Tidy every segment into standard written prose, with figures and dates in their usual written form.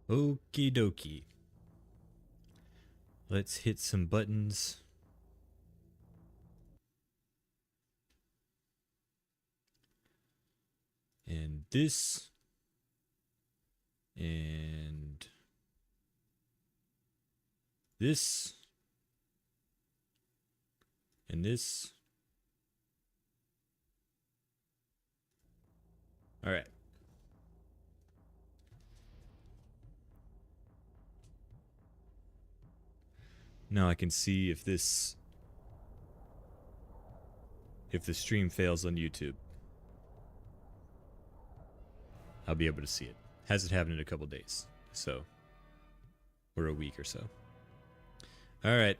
Okie dokie. Let's hit some buttons. And this. And this. And this. Alright. Now I can see if the stream fails on YouTube. I'll be able to see it. Hasn't happened in a couple days, so, or a week or so. Alright.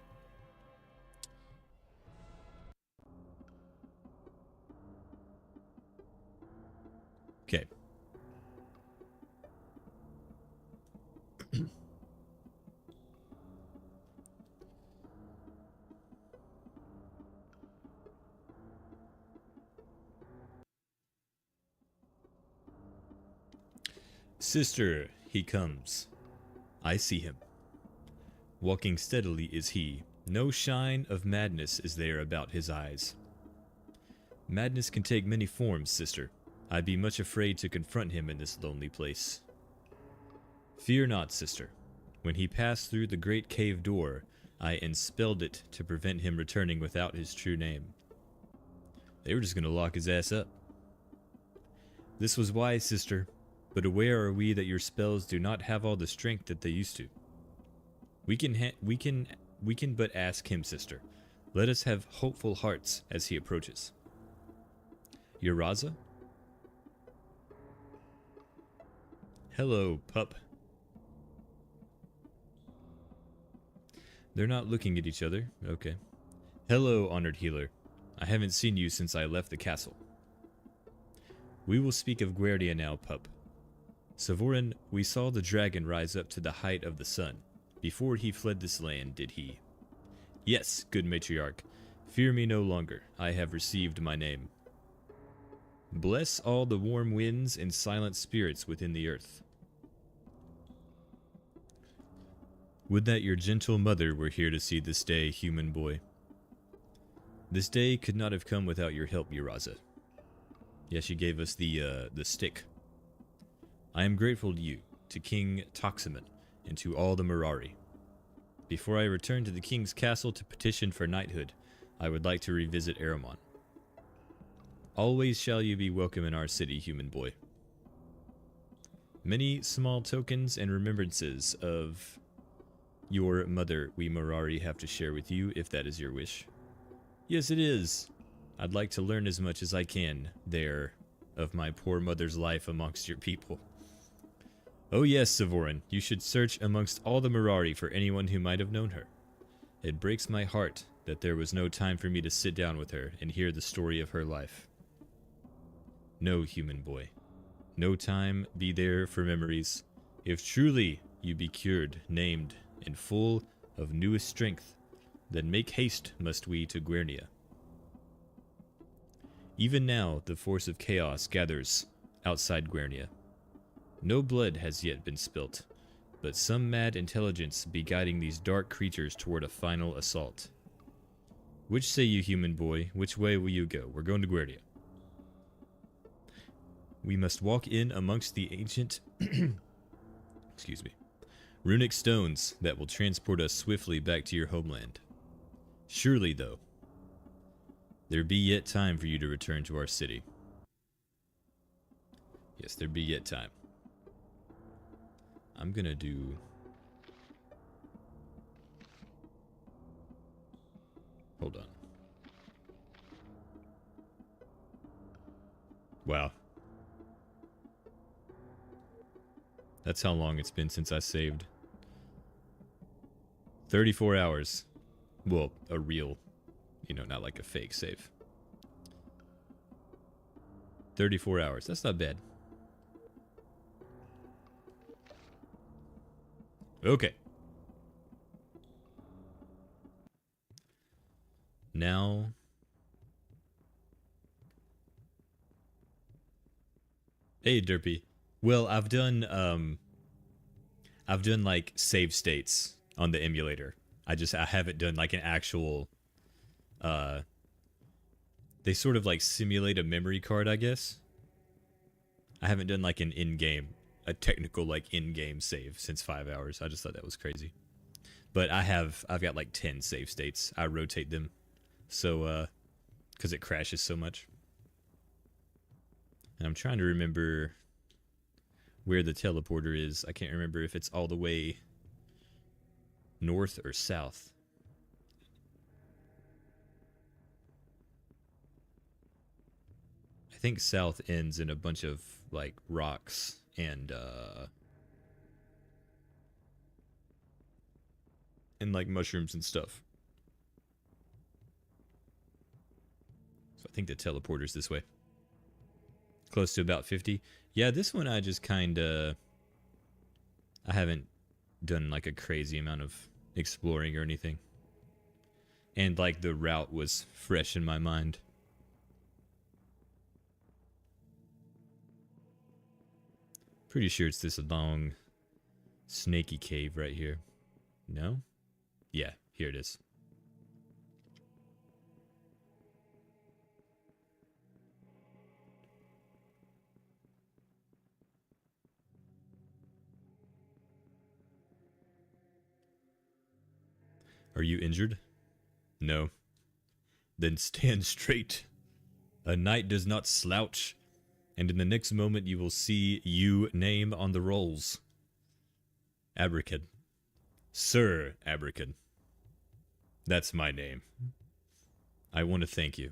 Okay. Sister, he comes. I see him. Walking steadily is he. No shine of madness is there about his eyes. Madness can take many forms, sister. I'd be much afraid to confront him in this lonely place. Fear not, sister. When he passed through the great cave door, I enspelled it to prevent him returning without his true name. They were just going to lock his ass up. This was wise, sister, but aware are we that your spells do not have all the strength that they used to. We can but ask him, sister. Let us have hopeful hearts as he approaches. Uraza? Hello, pup. They're not looking at each other. Okay. Hello, honored healer. I haven't seen you since I left the castle. We will speak of Guerdia now, pup. Sevoran, we saw the dragon rise up to the height of the sun. Before he fled this land, did he? Yes, good matriarch. Fear me no longer. I have received my name. Bless all the warm winds and silent spirits within the earth. Would that your gentle mother were here to see this day, human boy. This day could not have come without your help, Uraza. Yes, she gave us the stick. I am grateful to you, to King Toxaman, and to all the Mirari. Before I return to the king's castle to petition for knighthood, I would like to revisit Aramon. Always shall you be welcome in our city, human boy. Many small tokens and remembrances of your mother we Mirari have to share with you, if that is your wish. Yes, it is. I'd like to learn as much as I can there of my poor mother's life amongst your people. Oh yes, Sevoran, you should search amongst all the Mirari for anyone who might have known her. It breaks my heart that there was no time for me to sit down with her and hear the story of her life. No, human boy. No time be there for memories. If truly you be cured, named, and full of newest strength, then make haste must we to Guernia. Even now the force of chaos gathers outside Guernia. No blood has yet been spilt, but some mad intelligence be guiding these dark creatures toward a final assault. Which say you, human boy? Which way will you go? We're going to Guernia. We must walk in amongst the ancient excuse me, runic stones that will transport us swiftly back to your homeland. Surely, though, there be yet time for you to return to our city. Yes, there be yet time. I'm gonna do... Hold on. Wow. That's how long it's been since I saved. 34 hours. Well, a real, not like a fake save. 34 hours. That's not bad. Okay. Now... Hey, Derpy. Well, I've done, I've done like save states on the emulator. I haven't done like an actual uh they sort of like simulate a memory card, I guess. I haven't done like an in-game a technical like in-game save since 5 hours. I just thought that was crazy. But I've got like 10 save states. I rotate them. So cuz it crashes so much. And I'm trying to remember where the teleporter is. I can't remember if it's all the way north or south. I think south ends in a bunch of like rocks and like mushrooms and stuff. So I think the teleporter's this way. Close to about 50. Yeah, this one I just I haven't done like a crazy amount of exploring or anything. And like the route was fresh in my mind. Pretty sure it's this long snaky cave right here. No? Yeah, here it is. Are you injured? No. Then stand straight. A knight does not slouch, and in the next moment you will see you name on the rolls. Abrakan. Sir Abrakan. That's my name. I want to thank you.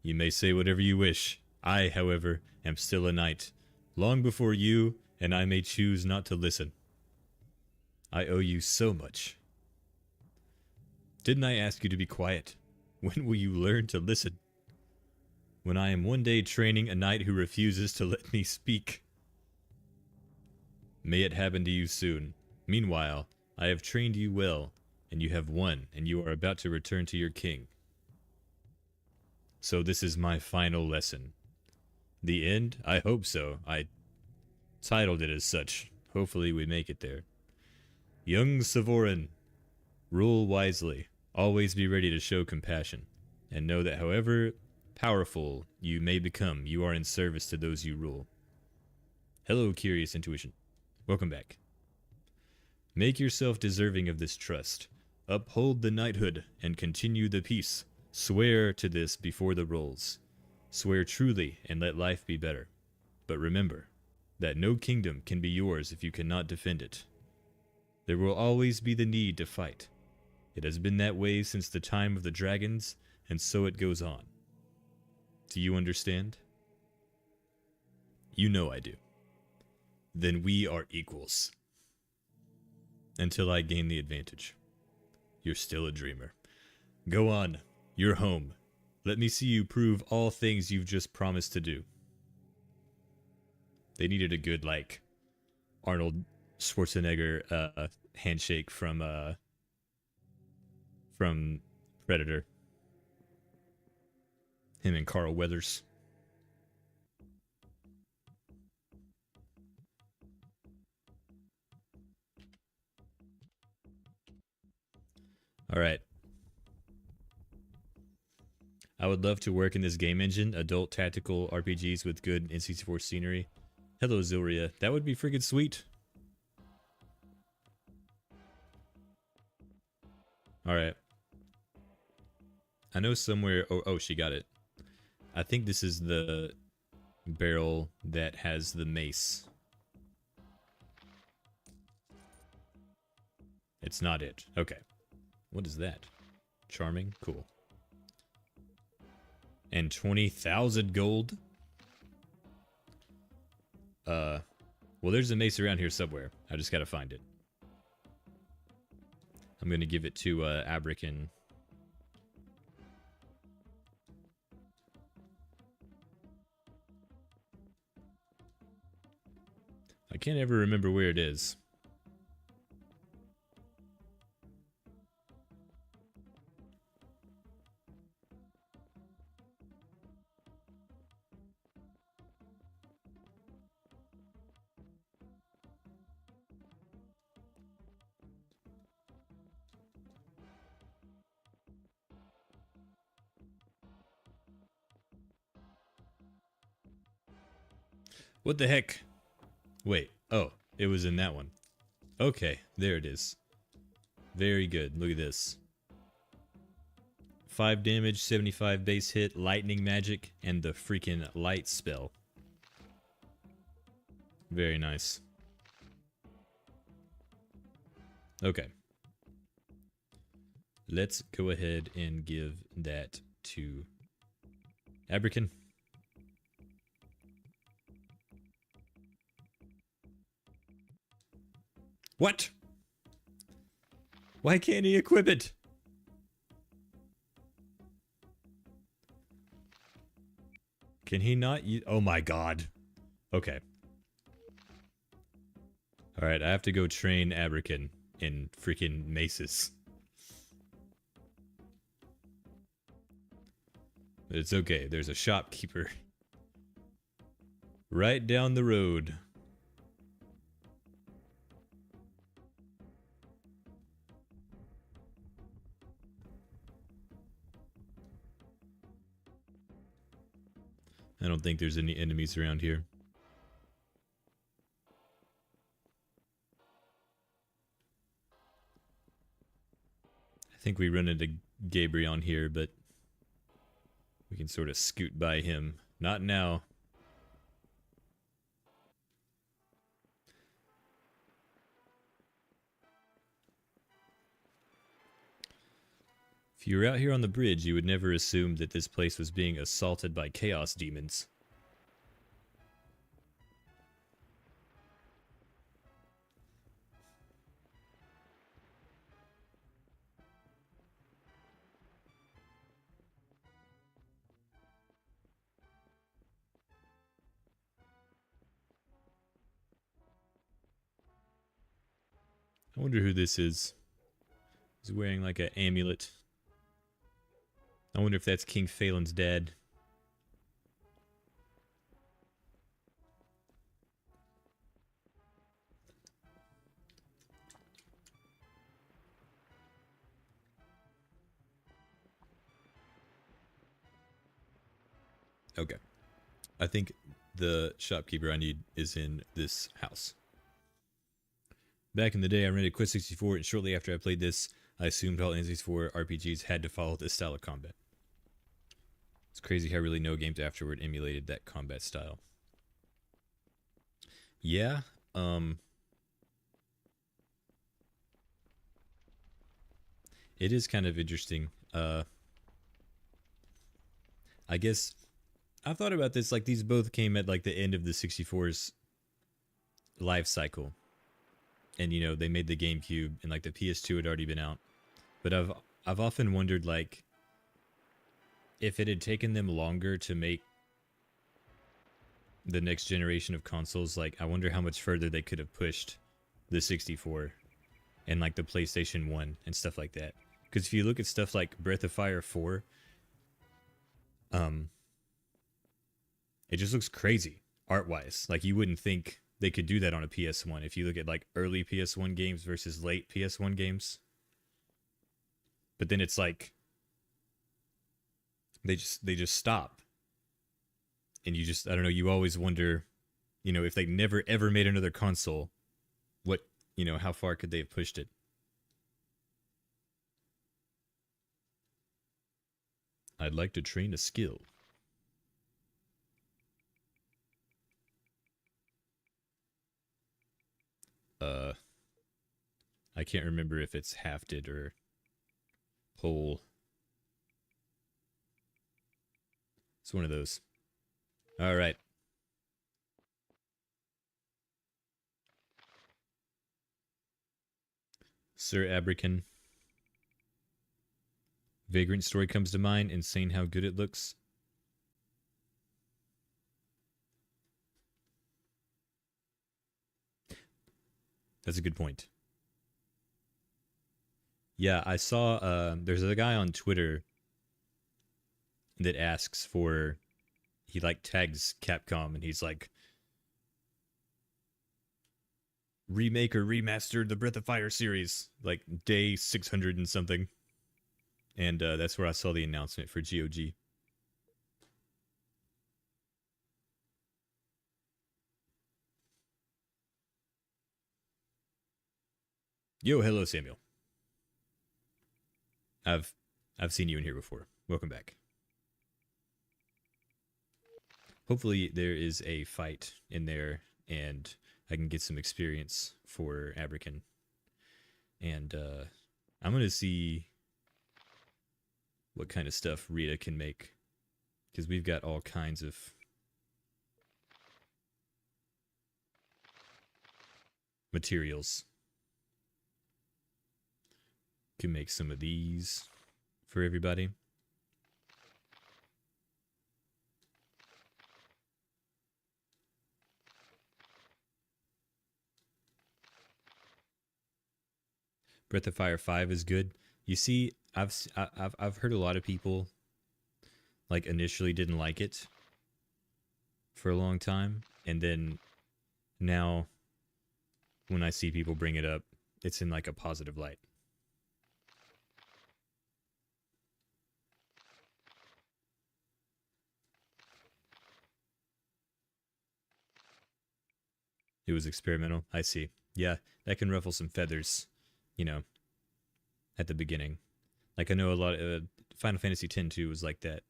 You may say whatever you wish. I, however, am still a knight, long before you, and I may choose not to listen. I owe you so much. Didn't I ask you to be quiet? When will you learn to listen? When I am one day training a knight who refuses to let me speak. May it happen to you soon. Meanwhile, I have trained you well, and you have won, and you are about to return to your king. So this is my final lesson. The end? I hope so. I titled it as such. Hopefully we make it there. Young Sevoran, rule wisely. Always be ready to show compassion, and know that however powerful you may become, you are in service to those you rule. Hello, Curious Intuition. Welcome back. Make yourself deserving of this trust. Uphold the knighthood and continue the peace. Swear to this before the rolls. Swear truly and let life be better. But remember that no kingdom can be yours if you cannot defend it. There will always be the need to fight. It has been that way since the time of the dragons, and so it goes on. Do you understand? You know I do. Then we are equals. Until I gain the advantage. You're still a dreamer. Go on. You're home. Let me see you prove all things you've just promised to do. They needed a good, like, Arnold Schwarzenegger handshake from Predator. Him and Carl Weathers. Alright. I would love to work in this game engine, adult tactical RPGs with good N64 scenery. Hello, Zilria. That would be freaking sweet. Alright. I know somewhere... Oh, she got it. I think this is the barrel that has the mace. It's not it. Okay. What is that? Charming? Cool. And 20,000 gold? Well, there's a mace around here somewhere. I just gotta find it. I'm gonna give it to, Abrakan. I can't ever remember where it is. What the heck? Wait. Oh, it was in that one. Okay, there it is. Very good. Look at this. 5 damage, 75 base hit, lightning magic, and the freaking light spell. Very nice. Okay. Let's go ahead and give that to Abrican. What? Why can't he equip it? Can he not use... Oh my god. Okay. Alright, I have to go train Abrican in freaking maces. But it's okay, there's a shopkeeper right down the road. I don't think there's any enemies around here. I think we run into Gabrion here, but we can sort of scoot by him. Not now. If you were out here on the bridge, you would never assume that this place was being assaulted by chaos demons. I wonder who this is. He's wearing like an amulet. I wonder if that's King Phelan's dad. Okay. I think the shopkeeper I need is in this house. Back in the day, I rented Quest 64, and shortly after I played this, I assumed all N64 RPGs had to follow this style of combat. It's crazy how really no games afterward emulated that combat style. Yeah, it is kind of interesting. I guess I've thought about this, like these both came at like the end of the 64's life cycle. And you know, they made the GameCube and like the PS2 had already been out. But I've often wondered like if it had taken them longer to make the next generation of consoles, like I wonder how much further they could have pushed the 64 and like the PlayStation 1 and stuff like that. Because if you look at stuff like Breath of Fire 4, it just looks crazy art-wise. Like you wouldn't think they could do that on a PS1 if you look at like early PS1 games versus late PS1 games. But then it's like they just stop. And you just, I don't know, you always wonder, you know, if they never ever made another console, what, you know, how far could they have pushed it? I'd like to train a skill. I can't remember if it's hafted or whole. It's one of those. All right. Sir Abrican. Vagrant story comes to mind. Insane how good it looks. That's a good point. Yeah, I saw there's a guy on Twitter that asks for, he like tags Capcom and he's like, remake or remaster the Breath of Fire series, like day 600 and something. And that's where I saw the announcement for GOG. Yo, hello, Samuel. I've seen you in here before. Welcome back. Hopefully there is a fight in there and I can get some experience for Abrakan. And I'm going to see what kind of stuff Rita can make. Because we've got all kinds of materials. Can make some of these for everybody. Breath of Fire 5 is good. You see, I've heard a lot of people like initially didn't like it for a long time, and then now when I see people bring it up, it's in like a positive light. It was experimental. I see. Yeah, that can ruffle some feathers, you know, at the beginning. Like I know a lot of Final Fantasy X-2 was like that.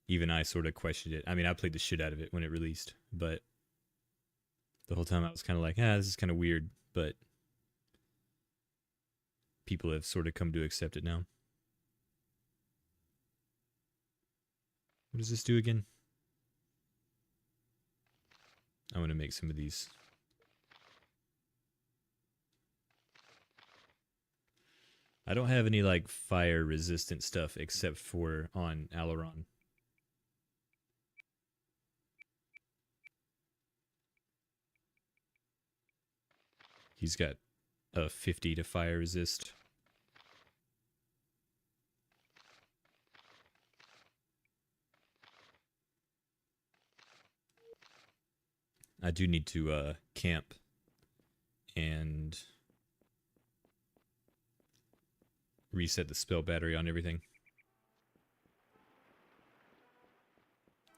Even I sort of questioned it. I mean, I played the shit out of it when it released, but the whole time I was kind of like, this is kind of weird, but people have sort of come to accept it now. What does this do again? I want to make some of these. I don't have any like fire resistant stuff except for on Aileron. He's got a 50 to fire resist. I do need to camp and reset the spell battery on everything.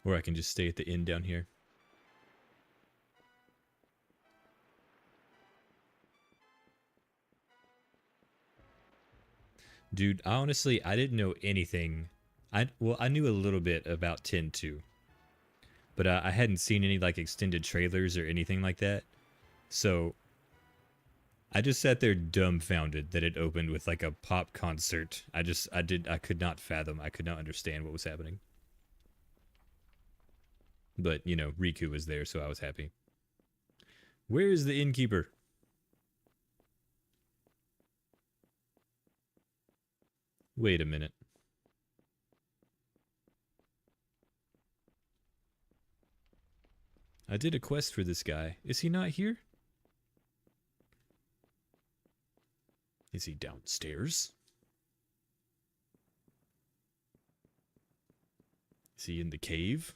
Or I can just stay at the inn down here. Dude, honestly, I didn't know anything. I knew a little bit about 10-2. But I hadn't seen any like extended trailers or anything like that. So I just sat there dumbfounded that it opened with like a pop concert. I could not fathom. I could not understand what was happening. But, you know, Riku was there, so I was happy. Where is the innkeeper? Wait a minute. I did a quest for this guy. Is he not here? Is he downstairs? Is he in the cave?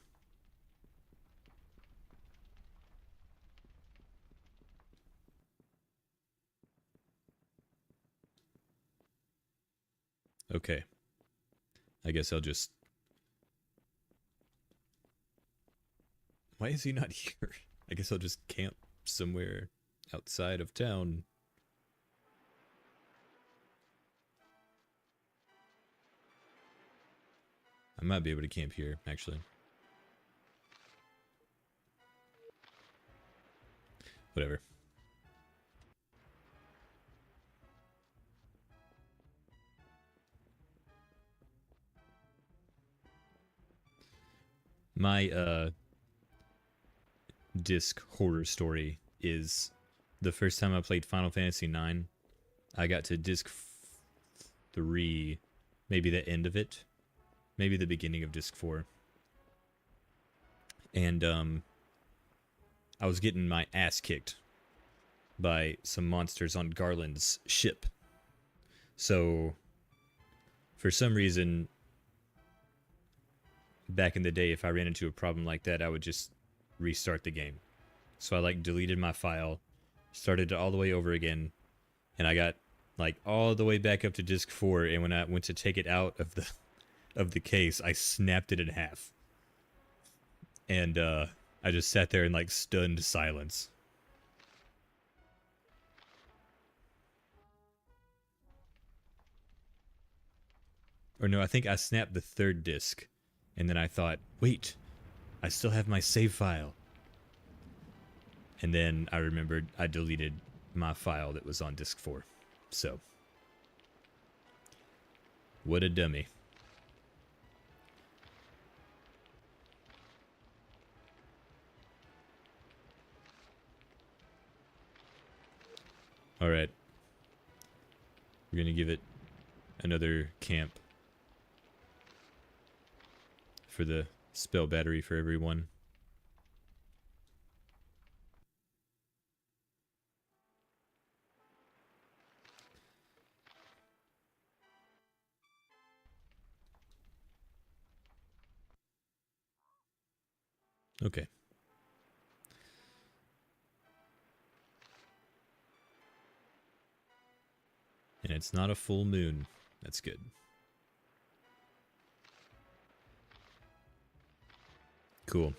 Okay. I guess I'll just... Why is he not here? I guess I'll just camp somewhere outside of town. I might be able to camp here, actually. Whatever. My disc horror story is the first time I played Final Fantasy IX, I got to disc 3, maybe the end of it, maybe the beginning of disc 4. And I was getting my ass kicked by some monsters on Garland's ship. So for some reason, back in the day, if I ran into a problem like that, I would just restart the game. So I like deleted my file, started it all the way over again, and I got like all the way back up to disc 4, and when I went to take it out of the case, I snapped it in half. And I just sat there in like stunned silence. Or no, I think I snapped the third disc. And then I thought, wait, I still have my save file. And then I remembered I deleted my file that was on disc 4. So, what a dummy. Alright. We're going to give it another camp for the spell battery for everyone. Okay. And it's not a full moon. That's good. Cool.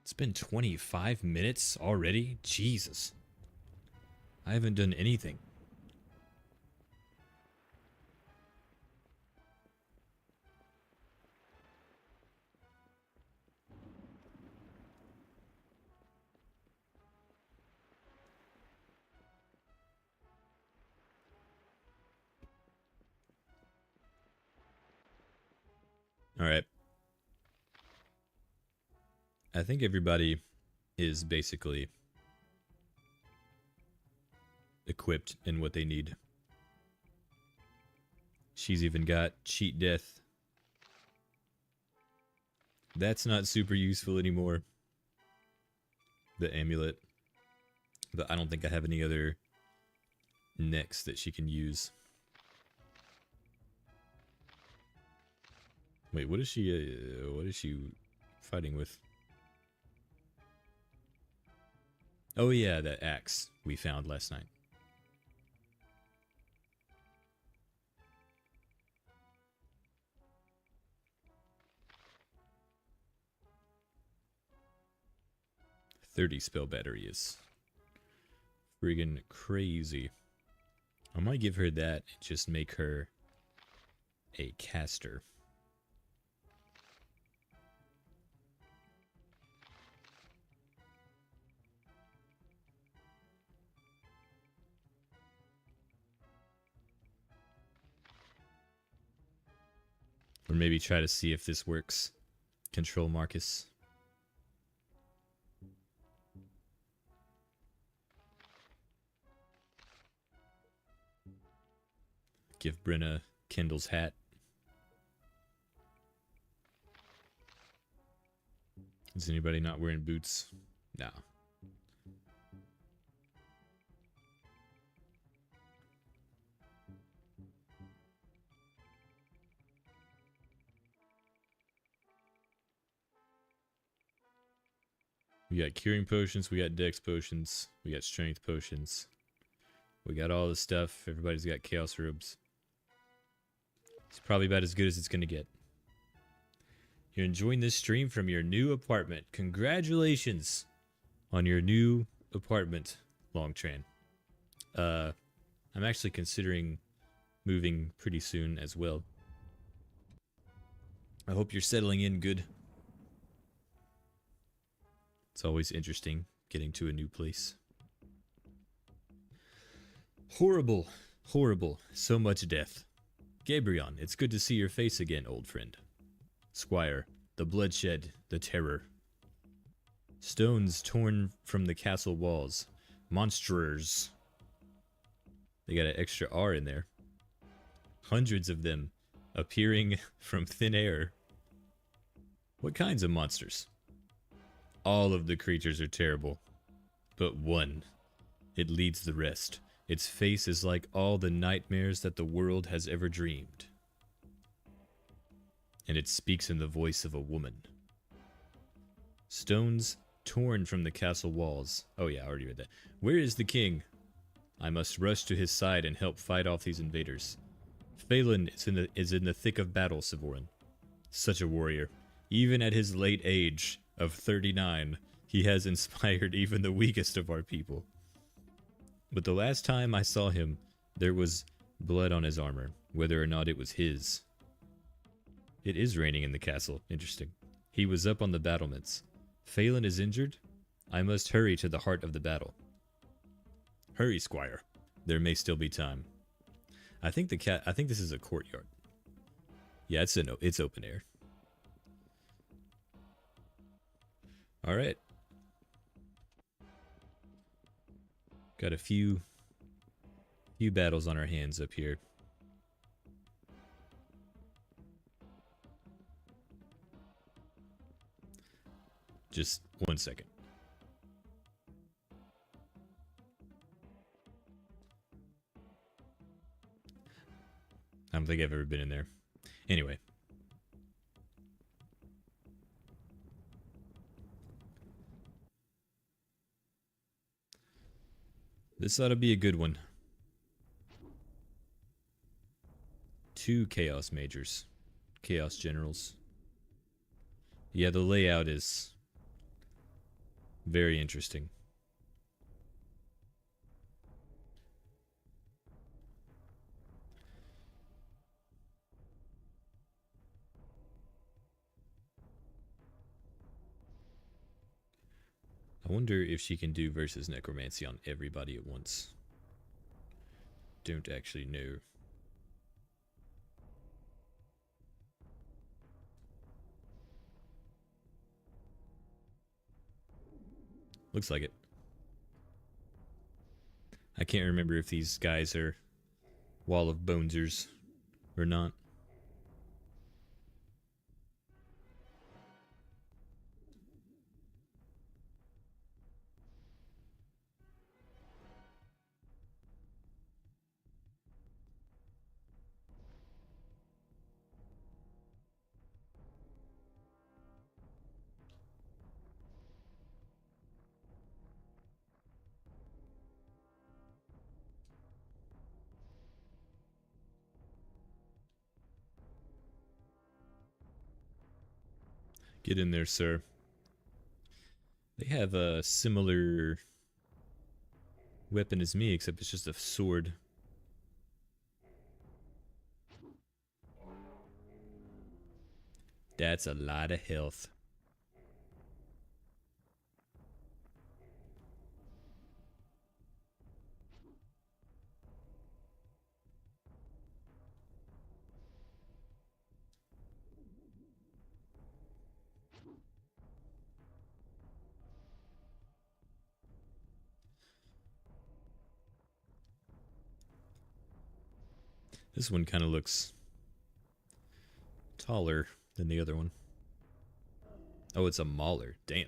It's been 25 minutes already? Jesus. I haven't done anything. Alright. I think everybody is basically equipped in what they need. She's even got cheat death. That's not super useful anymore. The amulet. But I don't think I have any other necks that she can use. Wait, what is she fighting with? Oh yeah, that axe we found last night. "30 spell battery is friggin' crazy. I might give her that and just make her a caster. Or maybe try to see if this works. Control Marcus. Give Brenna Kendall's hat. Is anybody not wearing boots? No. We got curing potions, we got dex potions, we got strength potions. We got all the stuff. Everybody's got chaos robes. It's probably about as good as it's going to get. You're enjoying this stream from your new apartment. Congratulations on your new apartment, Longtran. I'm actually considering moving pretty soon as well. I hope you're settling in good. It's always interesting getting to a new place. Horrible, horrible, so much death. Gabrion, it's good to see your face again, old friend. Squire, the bloodshed, the terror. Stones torn from the castle walls. Monsters. They got an extra R in there. Hundreds of them appearing from thin air. What kinds of monsters? All of the creatures are terrible, but one. It leads the rest. Its face is like all the nightmares that the world has ever dreamed. And it speaks in the voice of a woman. Stones torn from the castle walls. Oh yeah, I already read that. Where is the king? I must rush to his side and help fight off these invaders. Phelan is in the thick of battle, Sevoran. Such a warrior. Even at his late age of 39, he has inspired even the weakest of our people. But the last time I saw him, there was blood on his armor, whether or not it was his. It is raining in the castle. Interesting. He was up on the battlements. Phelan is injured? I must hurry to the heart of the battle. Hurry, squire. There may still be time. I think this is a courtyard. Yeah, it's open air. All right. Got a few battles on our hands up here. Just 1 second. I don't think I've ever been in there. Anyway. This ought to be a good one. 2 Chaos Majors. Chaos Generals. Yeah, the layout is very interesting. I wonder if she can do versus necromancy on everybody at once. Don't actually know. Looks like it. I can't remember if these guys are Wall of Bonesers or not. Get in there, sir. They have a similar weapon as me, except it's just a sword. That's a lot of health. This one kind of looks taller than the other one. Oh, it's a mauler. Damn.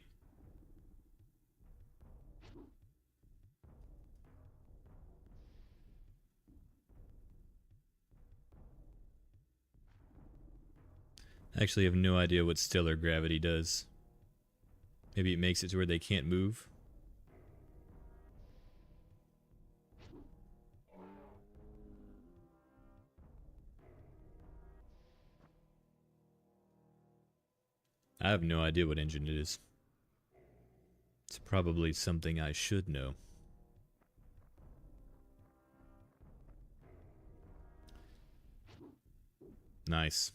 I actually have no idea what stellar gravity does. Maybe it makes it to where they can't move. I have no idea what engine it is. It's probably something I should know. Nice.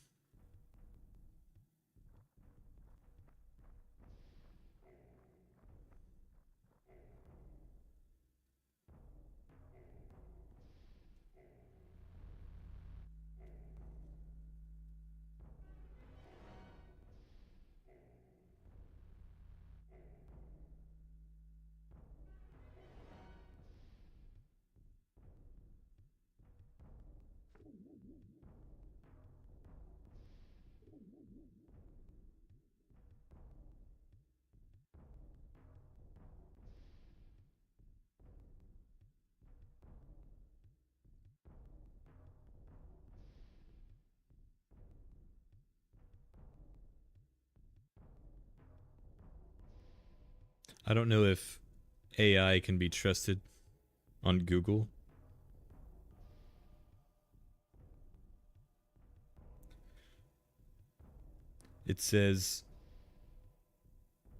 I don't know if AI can be trusted on Google. It says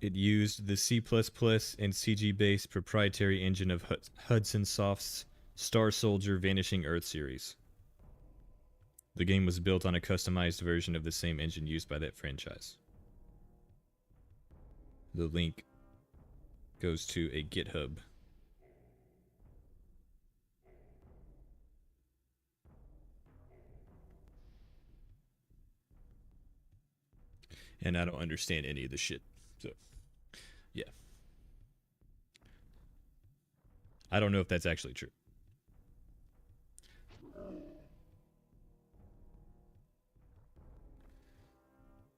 it used the C++ and CG-based proprietary engine of Hudson Soft's Star Soldier Vanishing Earth series. The game was built on a customized version of the same engine used by that franchise. The link goes to a GitHub. And I don't understand any of the shit. So, yeah. I don't know if that's actually true.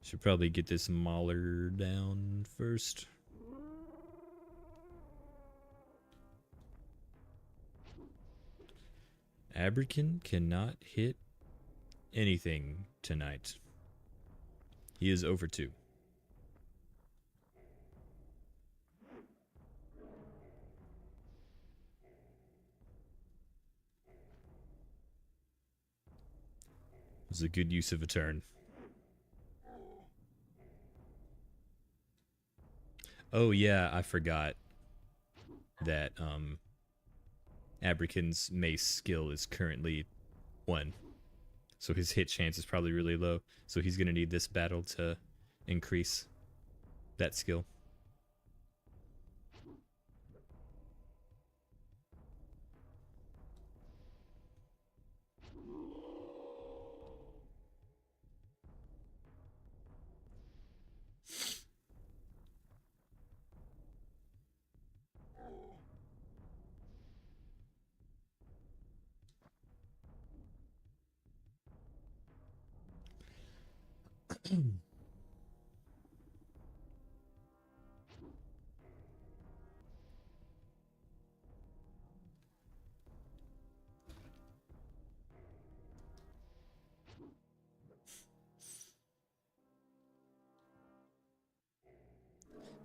Should probably get this Mauler down first. Abrican cannot hit anything tonight. He is over 2. It was a good use of a turn. Oh yeah, I forgot that Abrican's mace skill is currently 1. So his hit chance is probably really low. So he's going to need this battle to increase that skill.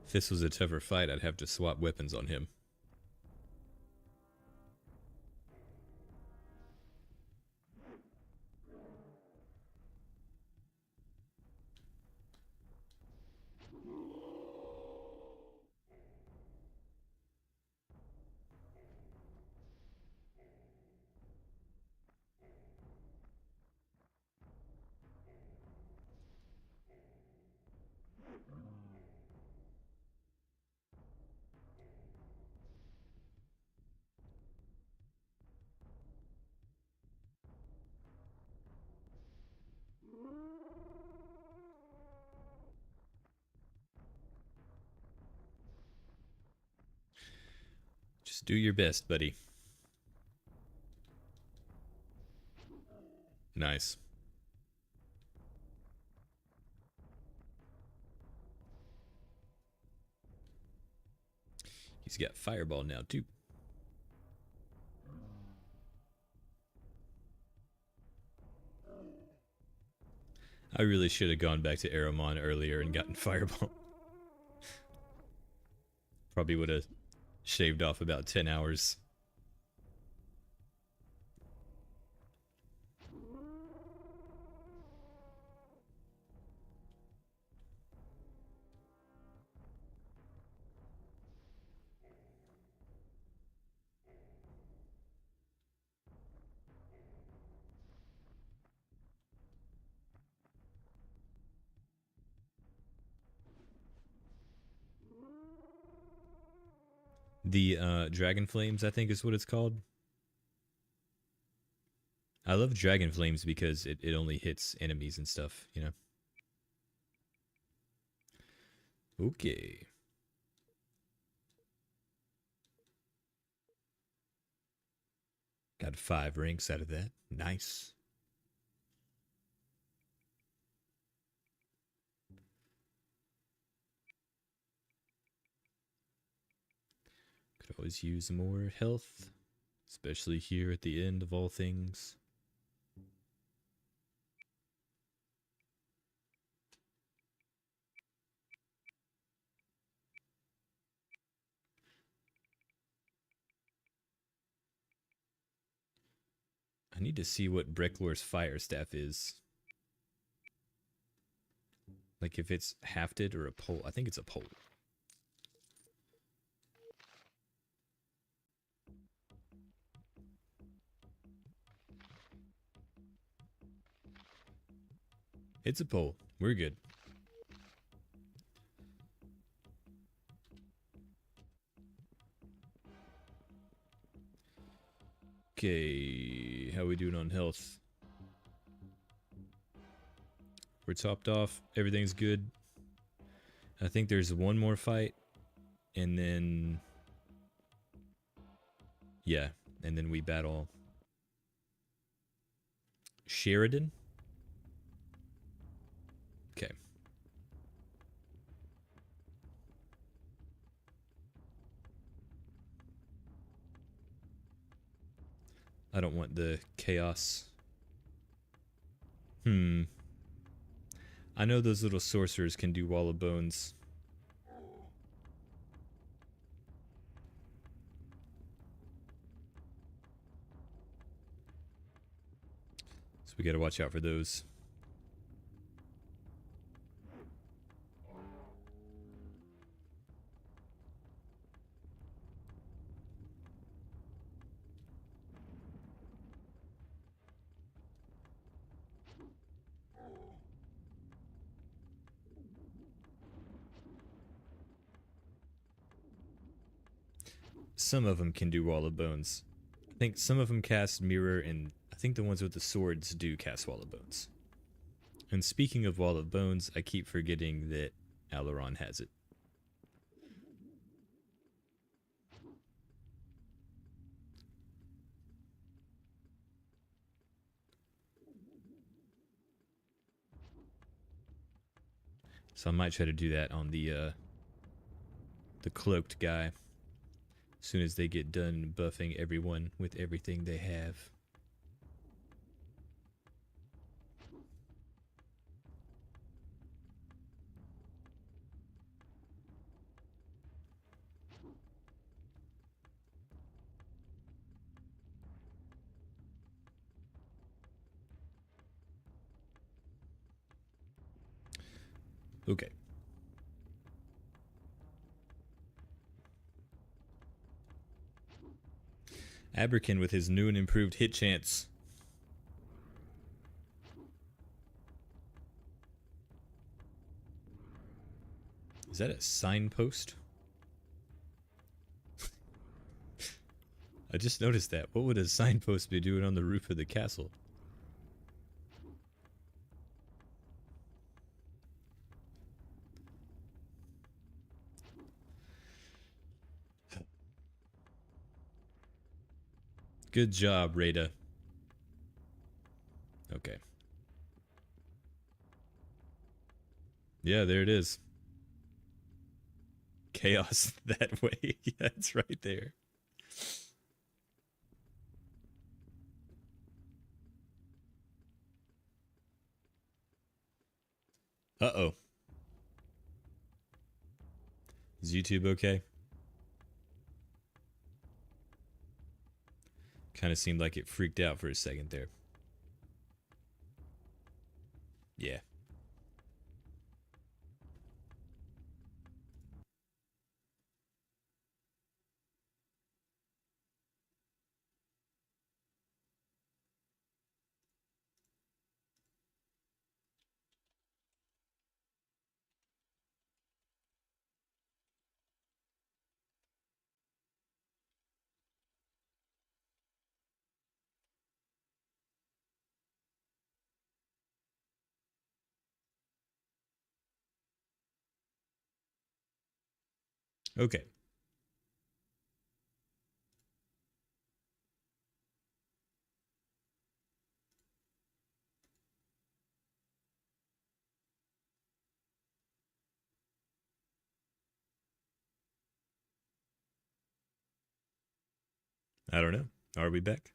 If this was a tougher fight, I'd have to swap weapons on him. Just do your best, buddy. Nice. He's got Fireball now, too. I really should have gone back to Aramon earlier and gotten Fireball. Probably would have shaved off about 10 hours. The Dragon Flames, I think is what it's called. I love Dragon Flames because it only hits enemies and stuff, you know? Okay. Got 5 ranks out of that. Nice. Could always use more health, especially here at the end of all things. need to see what Brecklor's fire staff is. Like if it's hafted or a pole. I think it's a pole. It's a pole. We're good. Okay, how we doing on health? We're topped off. Everything's good. I think there's one more fight. And then... yeah, and then we battle... Sheridan? Okay. I don't want the chaos. I know those little sorcerers can do Wall of Bones. So we gotta watch out for those. Some of them can do Wall of Bones. I think some of them cast Mirror, and I think the ones with the swords do cast Wall of Bones. And speaking of Wall of Bones, I keep forgetting that Aileron has it. So I might try to do that on the cloaked guy. As soon as they get done buffing everyone with everything they have. Okay. Aberkin with his new and improved hit chance. Is that a signpost? I just noticed that. What would a signpost be doing on the roof of the castle? Good job, Rada. Okay. Yeah, there it is. Chaos that way. Yeah, it's right there. Uh-oh. Is YouTube okay? Kind of seemed like it freaked out for a second there. Yeah. Okay. I don't know. Are we back?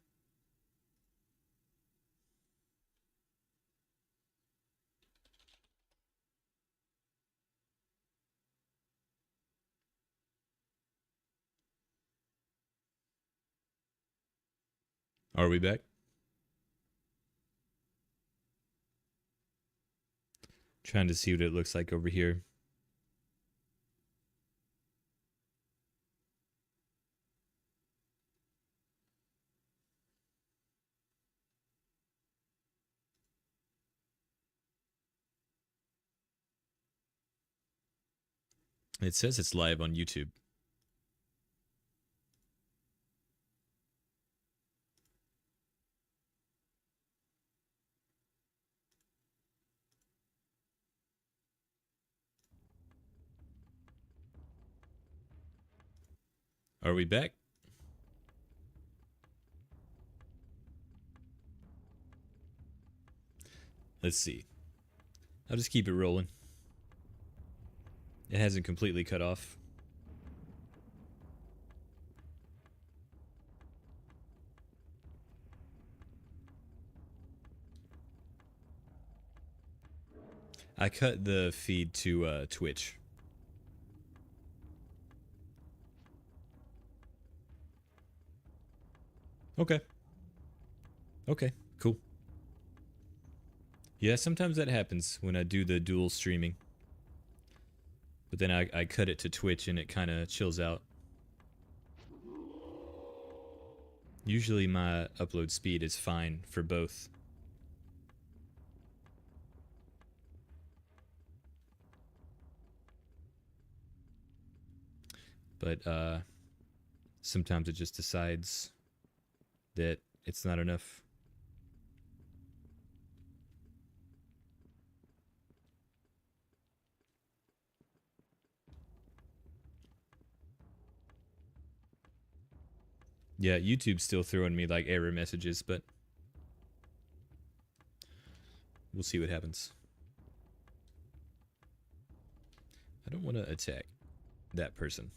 Are we back? Trying to see what it looks like over here. It says it's live on YouTube. Are we back? Let's see. I'll just keep it rolling. It hasn't completely cut off. I cut the feed to Twitch. Okay. Okay, cool. Yeah, sometimes that happens when I do the dual streaming. But then I cut it to Twitch and it kind of chills out. Usually my upload speed is fine for both. But sometimes it just decides that it's not enough. Yeah, YouTube's still throwing me like error messages, but we'll see what happens. I don't want to attack that person.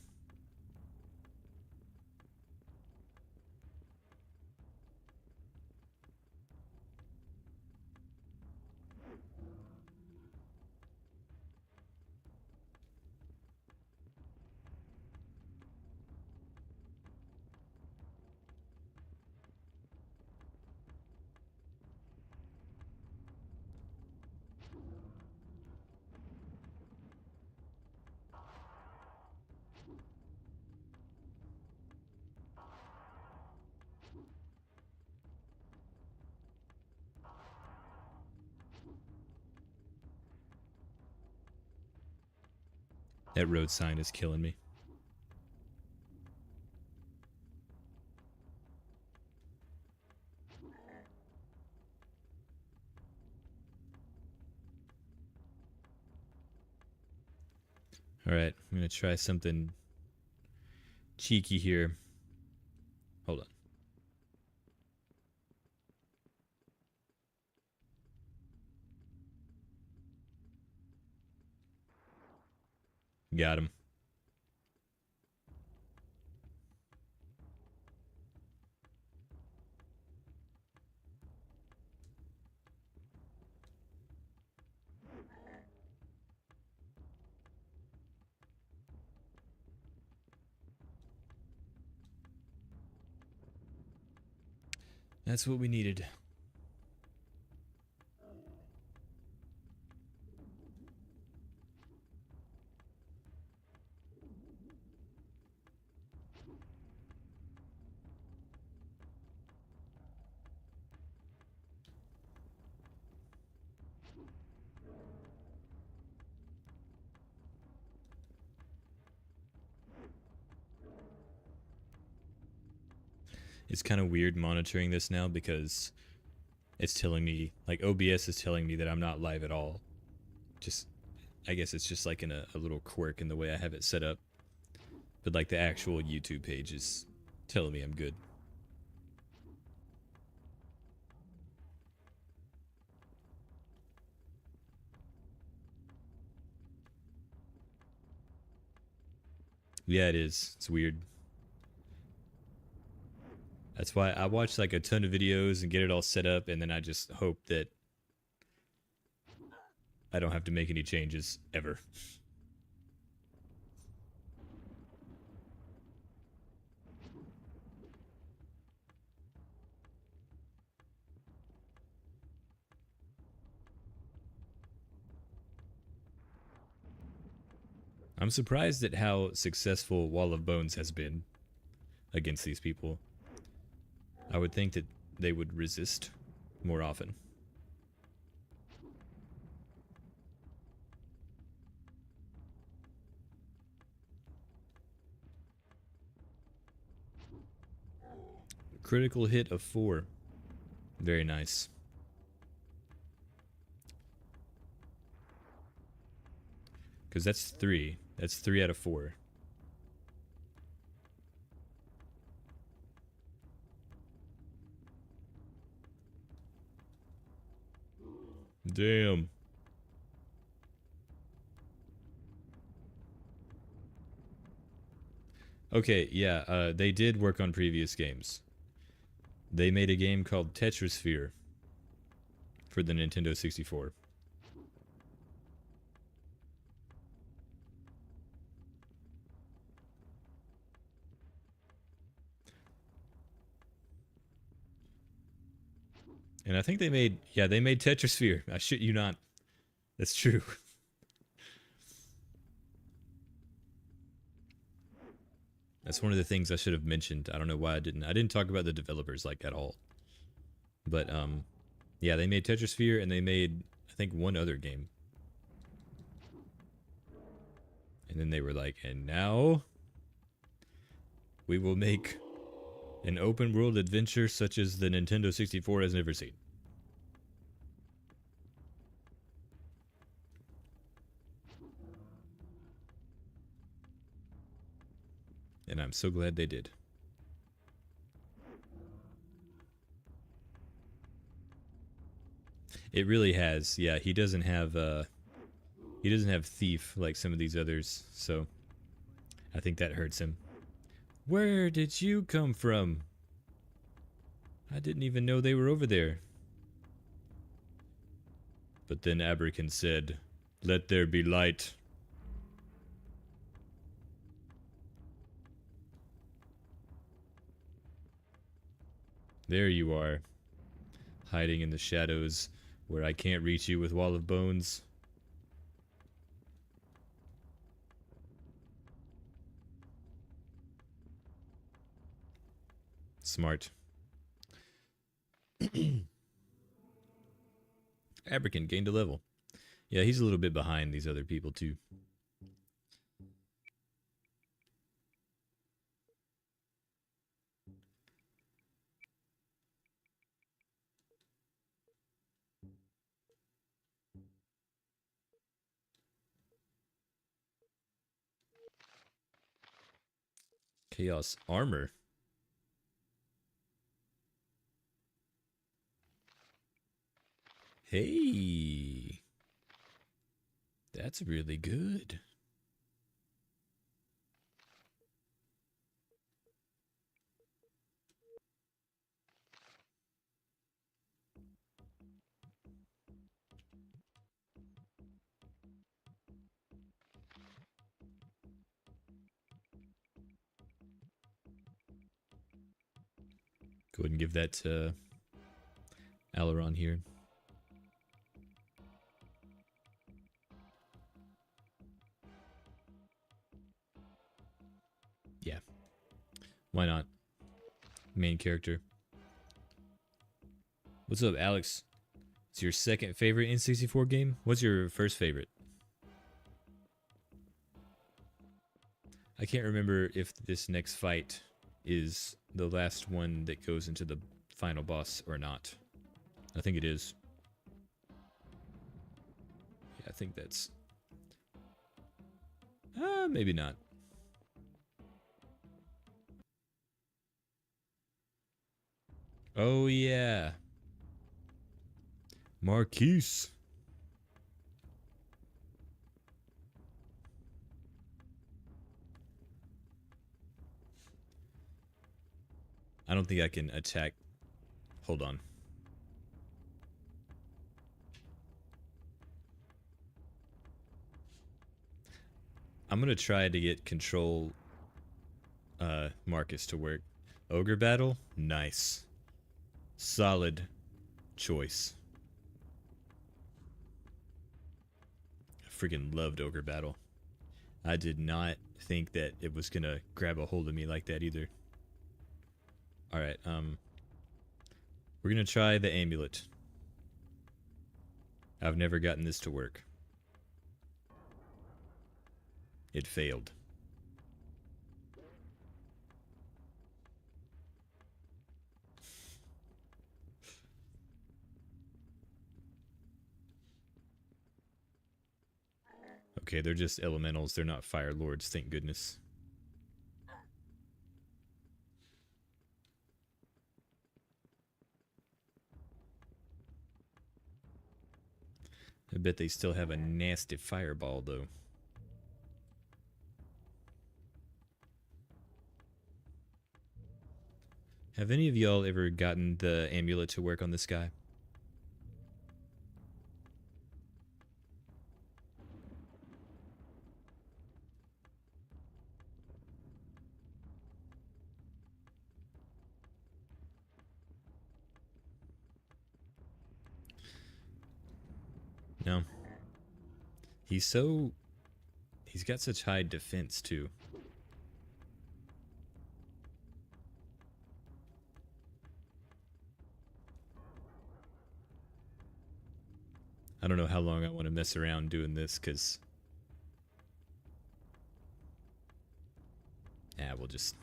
That road sign is killing me. Alright, I'm going to try something cheeky here. Hold on. Got him. That's what we needed. It's kind of weird monitoring this now because it's telling me, like OBS is telling me that I'm not live at all. Just, I guess it's just like in a little quirk in the way I have it set up. But like the actual YouTube page is telling me I'm good. Yeah, it is. It's weird. That's why I watch like a ton of videos and get it all set up, and then I just hope that I don't have to make any changes ever. I'm surprised at how successful Wall of Bones has been against these people. I would think that they would resist more often. Critical hit of 4. Very nice. Because that's 3. That's 3 out of 4. Damn. Okay, yeah, they did work on previous games. They made a game called Tetrasphere for the Nintendo 64. And I think they made, yeah, they made Tetrasphere. I shit you not. That's true. That's one of the things I should have mentioned. I don't know why I didn't. I didn't talk about the developers like at all. But yeah, they made Tetrasphere and they made I think one other game. And then they were like, and now we will make an open world adventure such as the Nintendo 64 has never seen. And I'm so glad they did. It really has. Yeah, he doesn't have thief like some of these others, so I think that hurts him. Where did you come from? I didn't even know they were over there. But then Abrakan said, "Let there be light." There you are, hiding in the shadows where I can't reach you with Wall of Bones. Smart. Abrakan gained a level. Yeah, he's a little bit behind these other people too. Chaos armor. Hey, that's really good. Go ahead and give that to Aileron here. Yeah. Why not? Main character. What's up, Alex? It's your second favorite N64 game? What's your first favorite? I can't remember if this next fight is the last one that goes into the final boss or not. I think it is. Yeah, I think that's... maybe not. Oh, yeah. Marquise. I don't think I can attack. Hold on. I'm gonna try to get control Marcus to work. Ogre battle? Nice. Solid choice. I freaking loved Ogre battle. I did not think that it was gonna grab a hold of me like that either. Alright, we're gonna try the amulet. I've never gotten this to work. It failed. Okay, they're just elementals. They're not fire lords, thank goodness. I bet they still have a nasty fireball, though. Have any of y'all ever gotten the amulet to work on this guy? No. He's got such high defense, too. I don't know how long I want to mess around doing this, because... we'll just...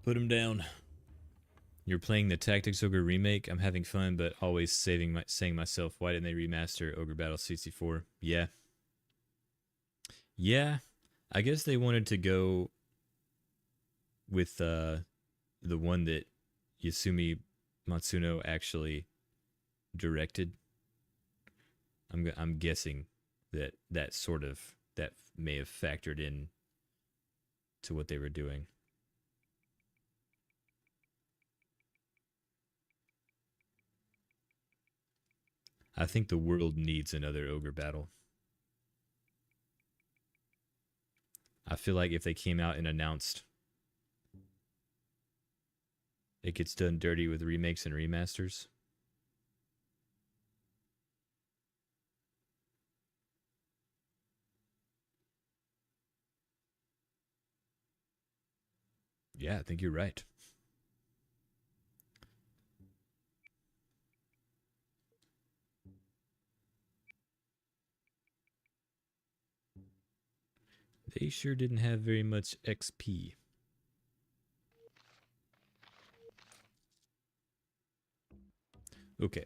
put him down. You're playing the Tactics Ogre remake. I'm having fun, but always saying myself, why didn't they remaster Ogre Battle 64? Yeah. Yeah. I guess they wanted to go with the one that Yasumi Matsuno actually directed. I'm guessing that that may have factored in to what they were doing. I think the world needs another ogre battle. I feel like if they came out and announced it gets done dirty with remakes and remasters. Yeah, I think you're right. They sure didn't have very much XP. Okay.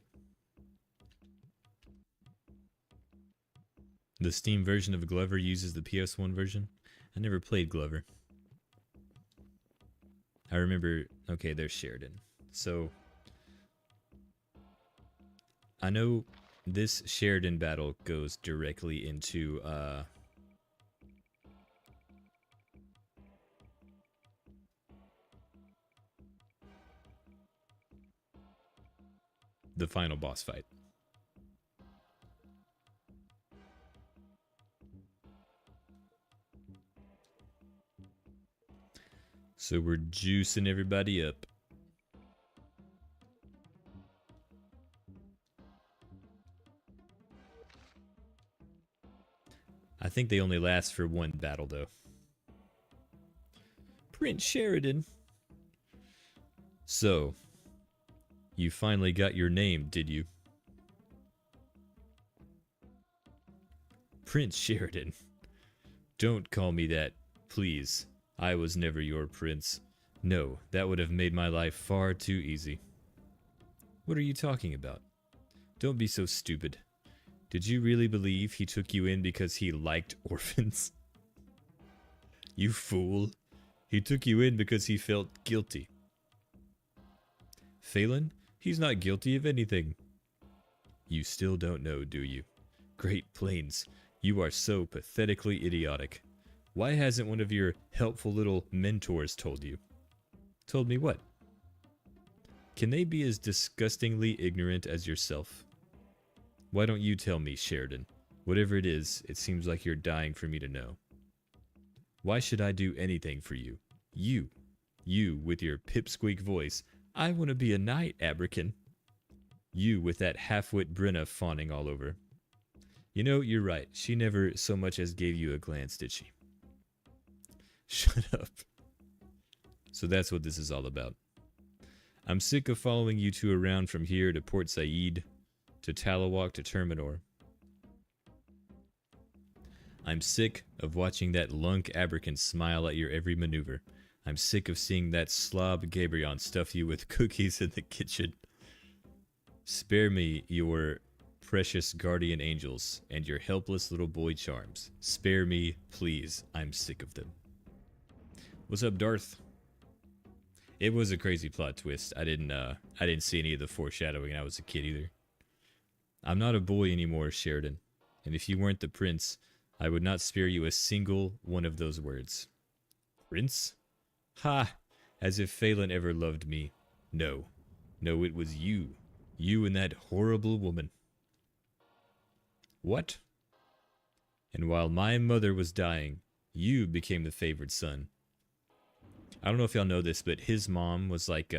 The Steam version of Glover uses the PS1 version. I never played Glover. I remember... Okay, there's Sheridan. So... I know this Sheridan battle goes directly into... the final boss fight. So we're juicing everybody up. I think they only last for one battle, though. Prince Sheridan. So, you finally got your name, did you? Prince Sheridan. Don't call me that, please. I was never your prince. No, that would have made my life far too easy. What are you talking about? Don't be so stupid. Did you really believe he took you in because he liked orphans? You fool. He took you in because he felt guilty. Phelan, he's not guilty of anything. You still don't know, do you? Great Plains, you are so pathetically idiotic. Why hasn't one of your helpful little mentors told you? Told me what? Can they be as disgustingly ignorant as yourself? Why don't you tell me, Sheridan? Whatever it is, it seems like you're dying for me to know. Why should I do anything for you? You with your pipsqueak voice. I want to be a knight, Abrakan. You with that half-wit Brenna fawning all over. You know, you're right. She never so much as gave you a glance, did she? Shut up. So that's what this is all about. I'm sick of following you two around from here to Port Said, to Talawak to Terminor. I'm sick of watching that lunk Aberkan smile at your every maneuver. I'm sick of seeing that slob Gabrion stuff you with cookies in the kitchen. Spare me your precious guardian angels and your helpless little boy charms. Spare me, please. I'm sick of them. What's up, Darth? It was a crazy plot twist. I didn't see any of the foreshadowing when I was a kid either. I'm not a boy anymore, Sheridan. And if you weren't the prince, I would not spare you a single one of those words. Prince? Ha! As if Phelan ever loved me. No. No, it was you. You and that horrible woman. What? And while my mother was dying, you became the favored son. I don't know if y'all know this, but his mom was like,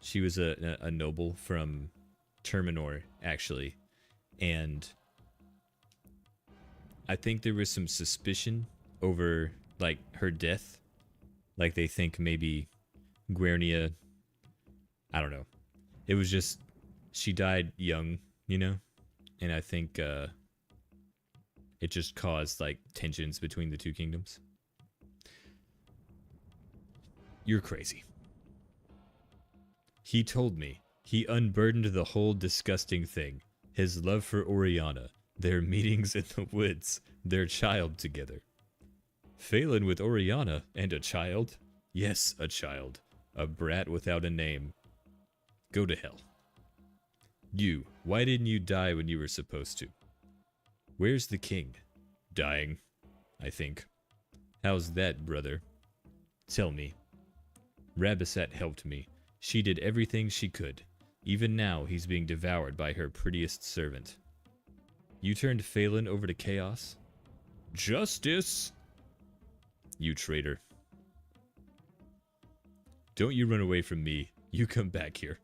she was a noble from Terminor, actually. And I think there was some suspicion over, like, her death. Like, they think maybe Guernia, I don't know. It was just, she died young, you know? And I think, it just caused, like, tensions between the two kingdoms. You're crazy. He told me. He unburdened the whole disgusting thing. His love for Oriana. Their meetings in the woods. Their child together. Phelan with Oriana and a child? Yes, a child. A brat without a name. Go to hell. You, why didn't you die when you were supposed to? Where's the king? Dying, I think. How's that, brother? Tell me. Rabasat helped me. She did everything she could. Even now, he's being devoured by her prettiest servant. You turned Phelan over to chaos? Justice! You traitor. Don't you run away from me. You come back here.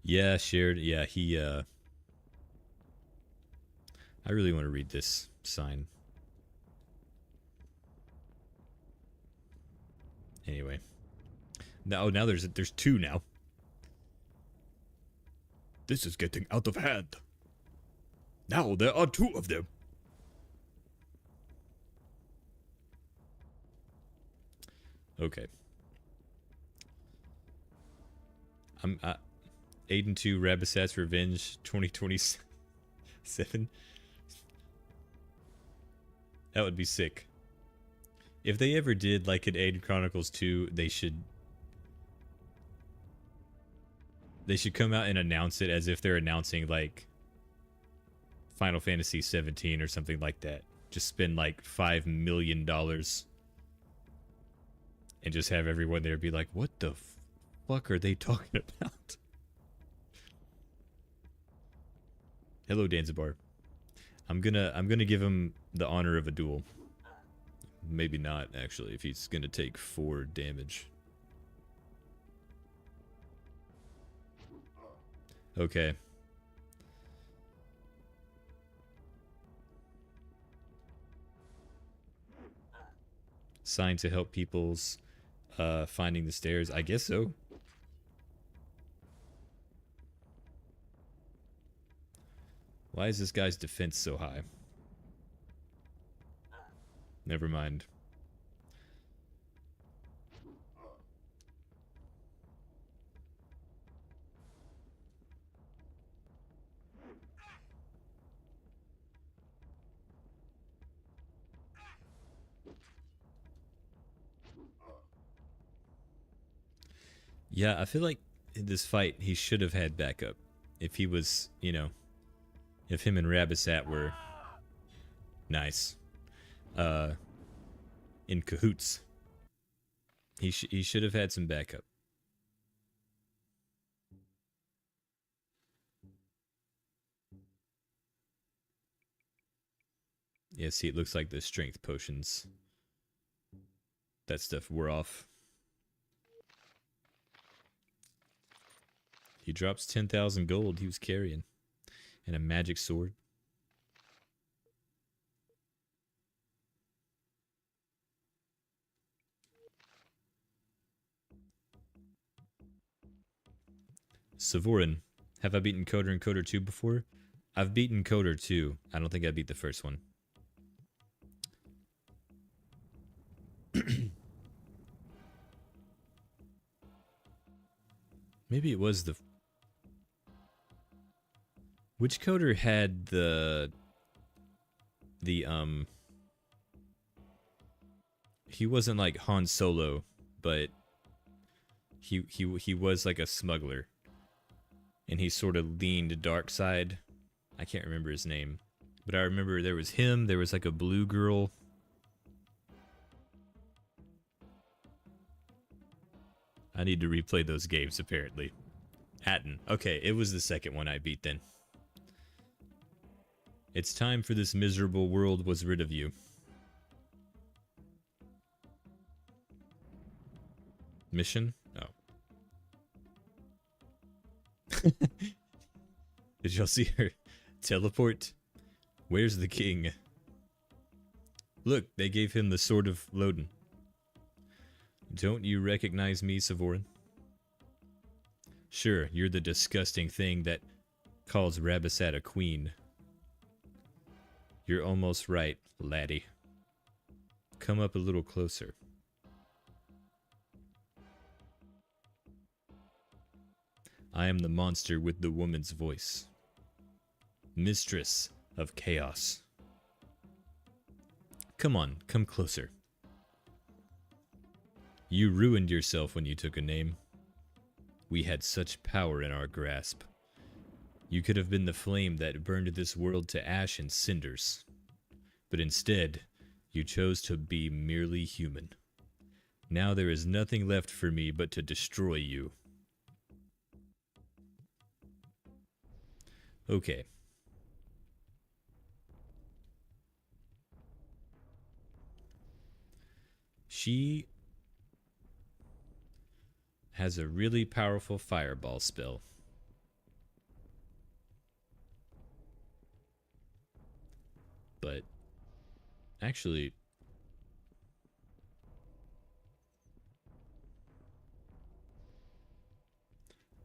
Yeah, shared. Yeah, he, I really want to read this sign. Anyway. Now there's two now. This is getting out of hand. Now there are two of them. Okay. I'm Aidyn 2 Rabasat's Revenge 2027. That would be sick. If they ever did like an Aidyn Chronicles 2, they should come out and announce it as if they're announcing like Final Fantasy 17 or something like that. Just spend like $5 million and just have everyone there be like, what the fuck are they talking about? Hello, Danzibar. I'm gonna give him the honor of a duel. Maybe not, actually, if he's gonna take 4 damage. Okay. Sign to help people's finding the stairs. I guess so. Why is this guy's defense so high? Never mind. Yeah, I feel like in this fight he should have had backup. If he was, you know, if him and Rabasat were nice. In cahoots. He should have had some backup. Yeah, see, it looks like the strength potions, that stuff wore off. He drops 10,000 gold he was carrying. And a magic sword. Sevoran. Have I beaten Coder and Coder 2 before? I've beaten Coder 2. I don't think I beat the first one. Maybe it was the... Which Coder had the... He wasn't like Han Solo, but... He was like a smuggler. And he sort of leaned dark side. I can't remember his name. But I remember there was him, there was like a blue girl. I need to replay those games, apparently. Aidyn. Okay, it was the second one I beat then. It's time for this miserable world was rid of you. Mission? Oh. Did y'all see her teleport? Where's the king? Look, they gave him the Sword of Lodin. Don't you recognize me, Sevoran? Sure, you're the disgusting thing that calls Rabasat a queen. You're almost right, laddie. Come up a little closer. I am the monster with the woman's voice. Mistress of chaos. Come on, come closer. You ruined yourself when you took a name. We had such power in our grasp. You could have been the flame that burned this world to ash and cinders. But instead, you chose to be merely human. Now there is nothing left for me but to destroy you. Okay. She has a really powerful fireball spell. But actually,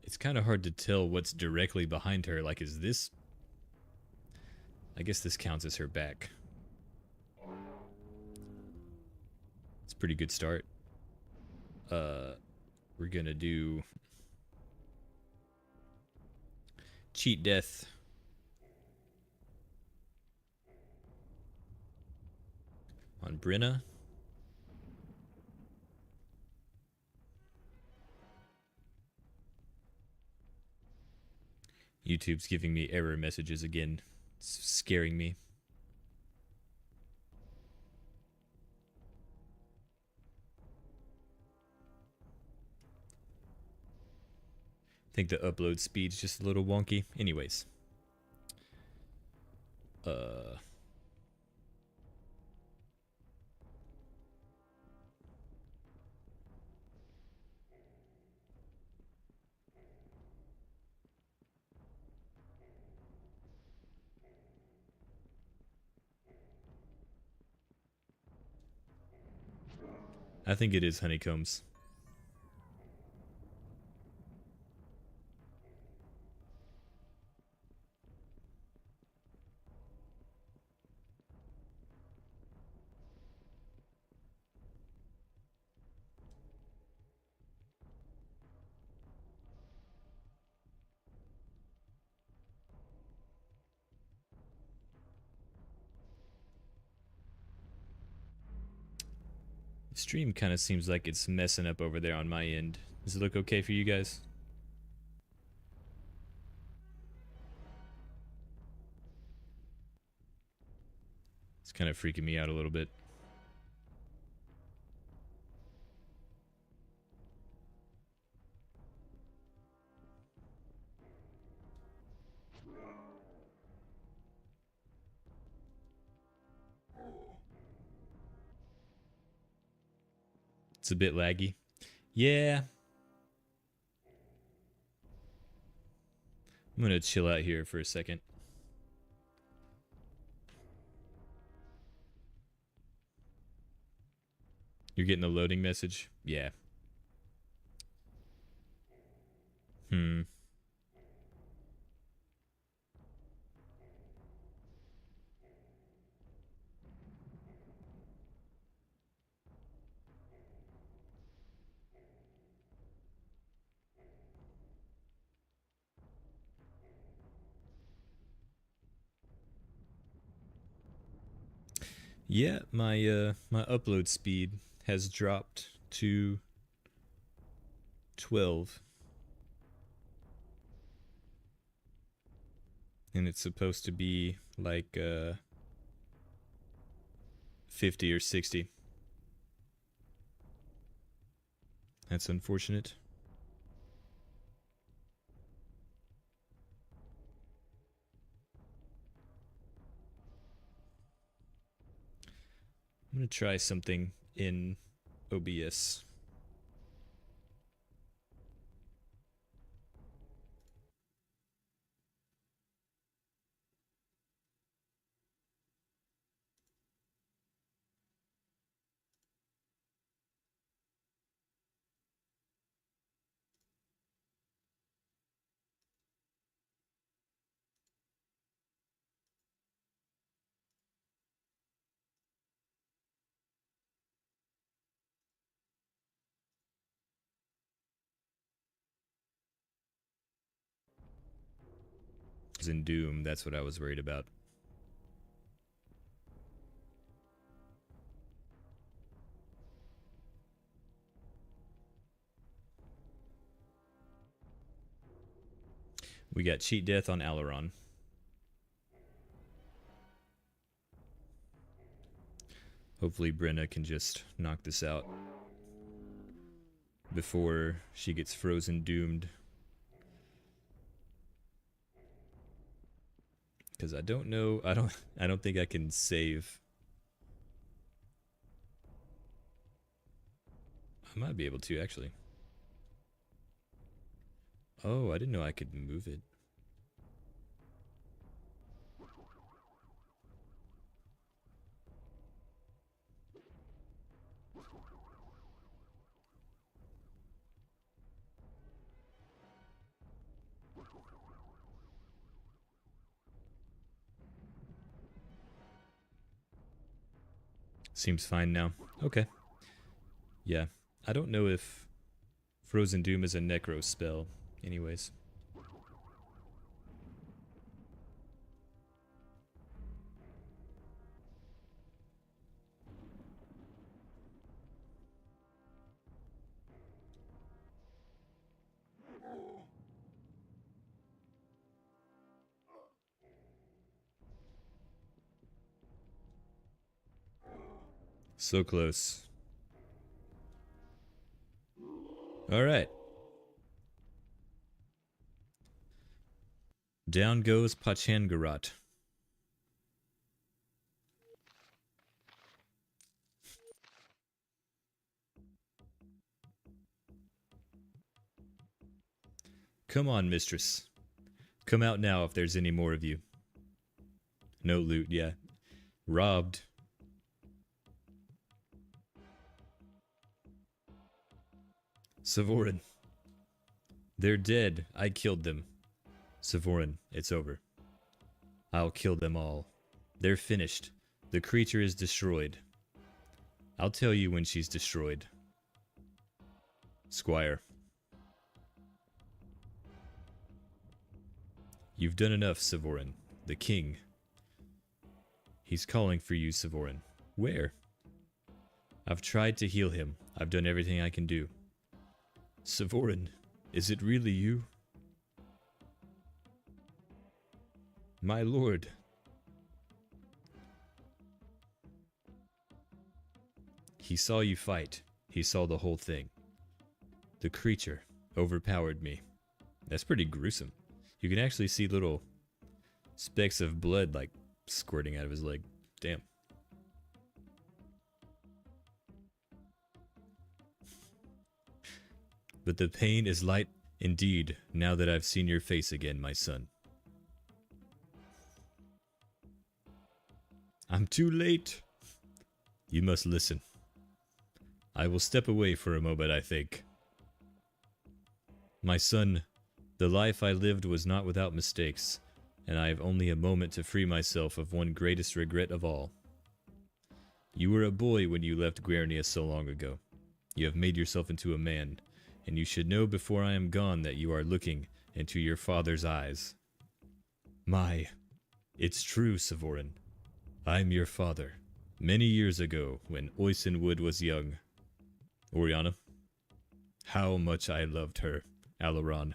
it's kind of hard to tell what's directly behind her. Like, is this... I guess this counts as her back. It's a pretty good start. We're gonna do... Cheat Death. On Brenna. YouTube's giving me error messages again. It's scaring me. I think the upload speed's just a little wonky. Anyways. I think it is honeycombs. The stream kind of seems like it's messing up over there on my end. Does it look okay for you guys? It's kind of freaking me out a little bit. It's a bit laggy. Yeah. I'm gonna chill out here for a second. You're getting a loading message? Yeah. Hmm. Yeah, my upload speed has dropped to 12. And it's supposed to be like 50 or 60. That's unfortunate. I'm gonna try something in OBS. In Doom, that's what I was worried about. We got Cheat Death on Alaron. Hopefully Brenna can just knock this out before she gets frozen doomed. Because I don't know, I don't think I can save. I might be able to actually. Oh, I didn't know I could move it. Seems fine now. Okay. Yeah. I don't know if Frozen Doom is a necro spell. Anyways. So close. Alright. Down goes Pachangarat. Come on, mistress. Come out now if there's any more of you. No loot, yeah. Robbed. Sevoran. They're dead. I killed them. Sevoran, it's over. I'll kill them all. They're finished. The creature is destroyed. I'll tell you when she's destroyed. Squire. You've done enough, Sevoran. The king. He's calling for you, Sevoran. Where? I've tried to heal him. I've done everything I can do. Sevoran, is it really you? My lord. He saw you fight. He saw the whole thing. The creature overpowered me. That's pretty gruesome. You can actually see little specks of blood like squirting out of his leg. Damn. But the pain is light indeed now that I've seen your face again, my son. I'm too late. You must listen. I will step away for a moment, I think. My son, the life I lived was not without mistakes, and I have only a moment to free myself of one greatest regret of all. You were a boy when you left Guernia so long ago. You have made yourself into a man, and you should know before I am gone that you are looking into your father's eyes. It's true, Sevoran. I'm your father. Many years ago, when Oysenwood was young. Oriana, how much I loved her, Alaran.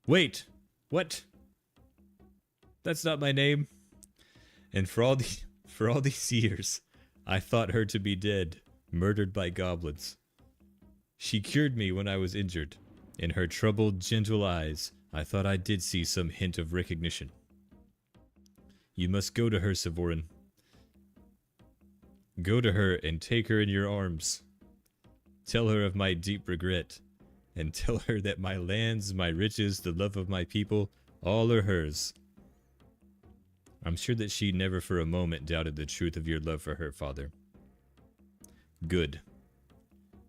Wait! What? That's not my name. And for all these years, I thought her to be dead, murdered by goblins. She cured me when I was injured. In her troubled, gentle eyes, I thought I did see some hint of recognition. You must go to her, Sevoran. Go to her and take her in your arms. Tell her of my deep regret, and tell her that my lands, my riches, the love of my people, all are hers. I'm sure that she never for a moment doubted the truth of your love for her, father. Good.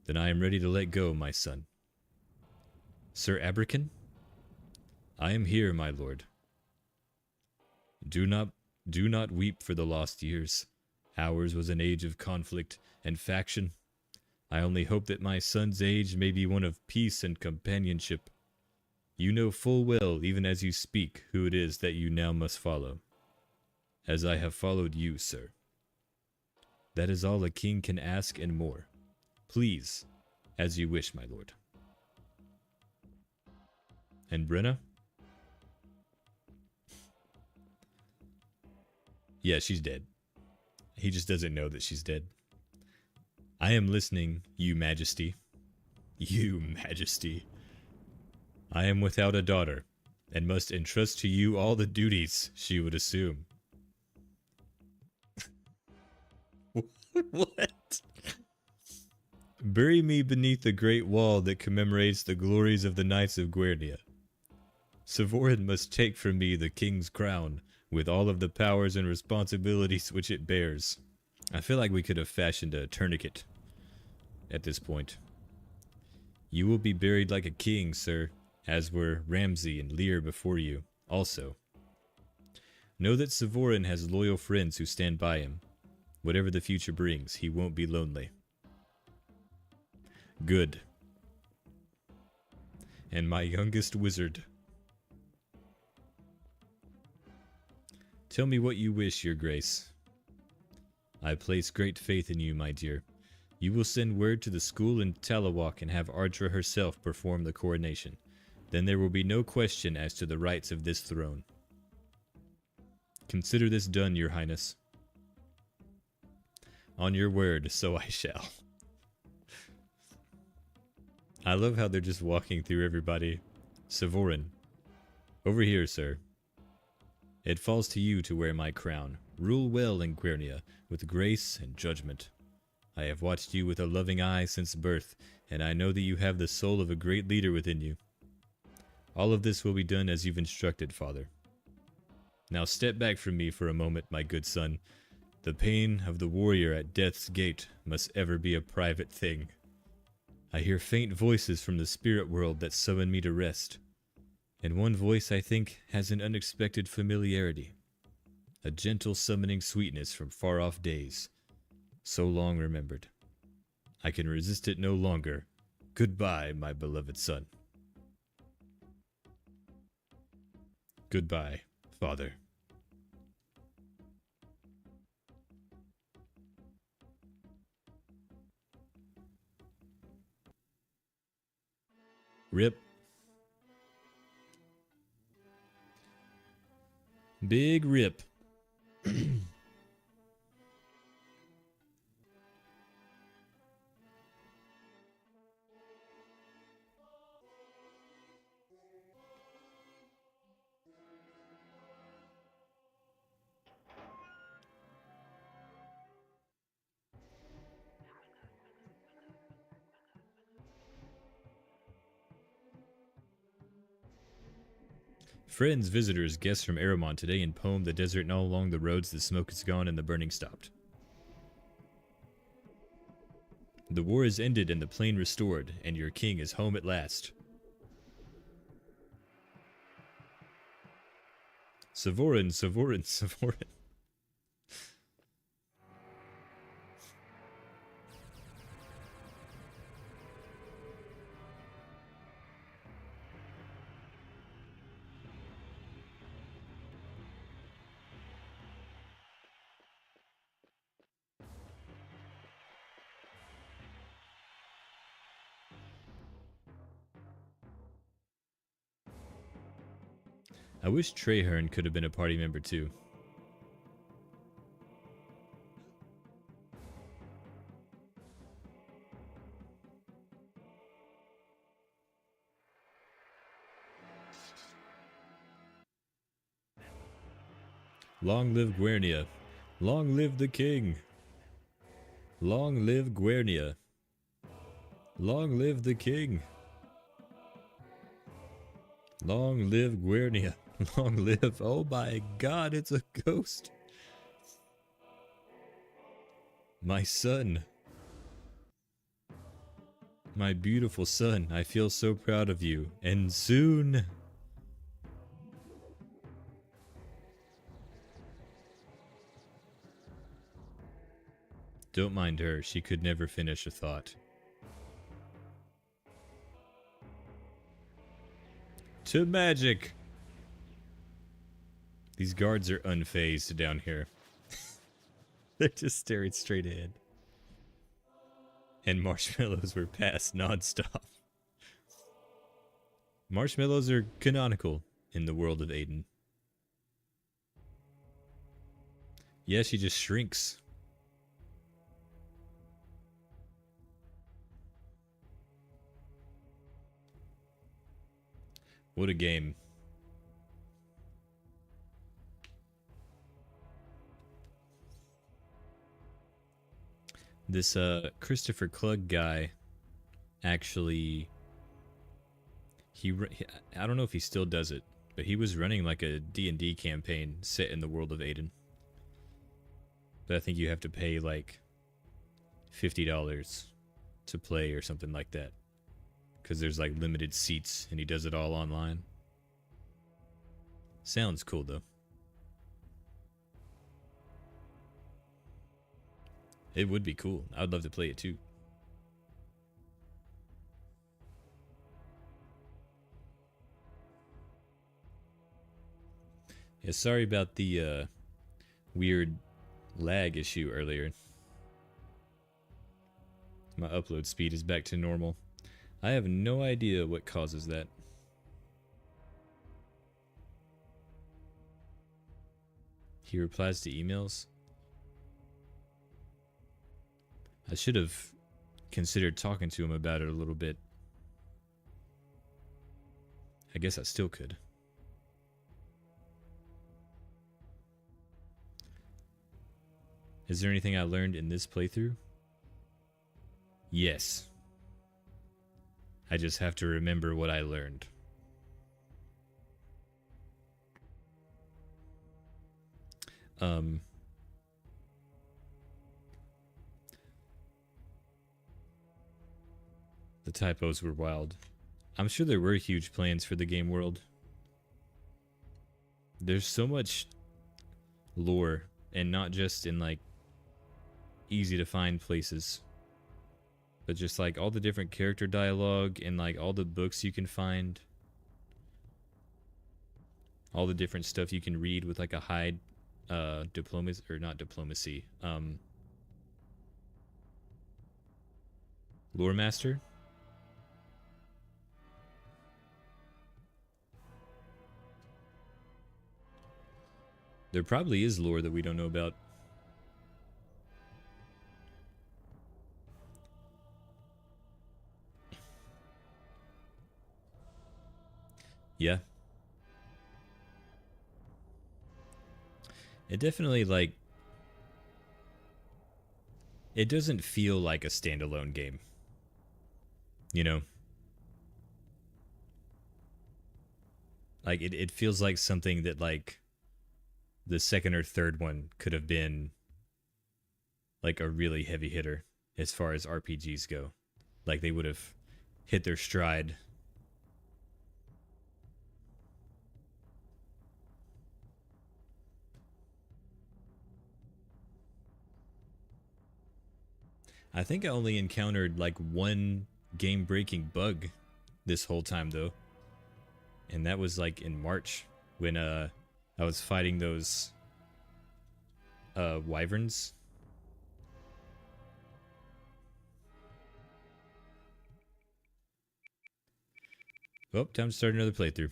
Then I am ready to let go, my son. Sir Abrakan? I am here, my lord. Do not weep for the lost years. Ours was an age of conflict and faction. I only hope that my son's age may be one of peace and companionship. You know full well, even as you speak, who it is that you now must follow. As I have followed you, sir. That is all a king can ask and more. Please, as you wish, my lord. And Brenna? Yeah, she's dead. He just doesn't know that she's dead. I am listening, you majesty. You majesty. I am without a daughter, and must entrust to you all the duties she would assume. What? Bury me beneath the great wall that commemorates the glories of the Knights of Guernia. Sevoran must take from me the king's crown, with all of the powers and responsibilities which it bears. I feel like we could have fashioned a tourniquet at this point. You will be buried like a king, sir, as were Ramsay and Lear before you, also. Know that Sevoran has loyal friends who stand by him. Whatever the future brings, he won't be lonely. Good. And my youngest wizard. Tell me what you wish, your grace. I place great faith in you, my dear. You will send word to the school in Talawalk and have Ardra herself perform the coronation. Then there will be no question as to the rights of this throne. Consider this done, your highness. On your word, so I shall. I love how they're just walking through everybody. Sevoran. Over here, sir. It falls to you to wear my crown. Rule well in Guernia, with grace and judgment. I have watched you with a loving eye since birth, and I know that you have the soul of a great leader within you. All of this will be done as you've instructed, father. Now step back from me for a moment, my good son. The pain of the warrior at death's gate must ever be a private thing. I hear faint voices from the spirit world that summon me to rest. And one voice, I think, has an unexpected familiarity. A gentle summoning sweetness from far-off days, so long remembered. I can resist it no longer. Goodbye, my beloved son. Goodbye, father. Rip. Big rip. Friends, visitors, guests from Aramon. Today in poem, the desert and all along the roads, the smoke is gone and the burning stopped. The war is ended and the plain restored, and your king is home at last. Sevoran, Sevoran, Sevoran. I wish Traherne could have been a party member too. Long live Guernia. Long live the king. Long live Guernia. Long live the king. Long live Guernia. Long live. Oh my god, it's a ghost. My son. My beautiful son, I feel so proud of you. And soon. Don't mind her, she could never finish a thought. To magic! These guards are unfazed down here. They're just staring straight ahead. And marshmallows were passed non-stop. Marshmallows are canonical in the world of Aidyn. Yeah, she just shrinks. What a game. This Christopher Klug guy actually I don't know if he still does it, but he was running like a D&D campaign set in the world of Aidyn. But I think you have to pay like $50 to play or something like that. Because there's like limited seats and he does it all online. Sounds cool though. It would be cool. I would love to play it too. Yeah, sorry about the weird lag issue earlier. My upload speed is back to normal. I have no idea what causes that. He replies to emails. I should have considered talking to him about it a little bit. I guess I still could. Is there anything I learned in this playthrough? Yes. I just have to remember what I learned. The typos were wild. I'm sure there were huge plans for the game world. There's so much lore, and not just in like easy to find places, but just like all the different character dialogue and like all the books you can find, all the different stuff you can read with like a high diplomacy, or not diplomacy, lore master. There probably is lore that we don't know about. Yeah. It definitely, like, it doesn't feel like a standalone game. You know? Like it feels like something that like the second or third one could have been like a really heavy hitter as far as RPGs go. Like they would have hit their stride. I think I only encountered like one game breaking bug this whole time though. And that was like in March when I was fighting those wyverns. Oh, time to start another playthrough.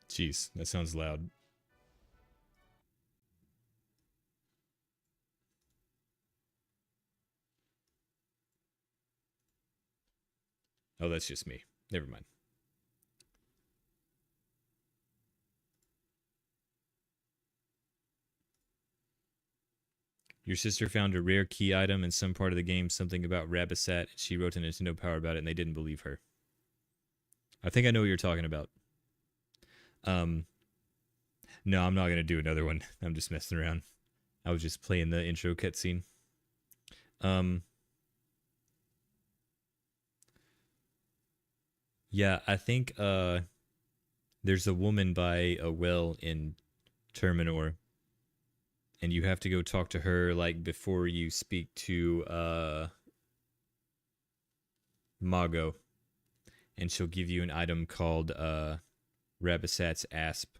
Jeez, that sounds loud. Oh, that's just me. Never mind. Your sister found a rare key item in some part of the game, something about Rabisat, and she wrote to Nintendo Power about it, and they didn't believe her. I think I know what you're talking about. No, I'm not gonna do another one. I'm just messing around. I was just playing the intro cutscene. Um, yeah, I think there's a woman by a well in Terminor, and you have to go talk to her like before you speak to Mago, and she'll give you an item called Rabisat's Asp.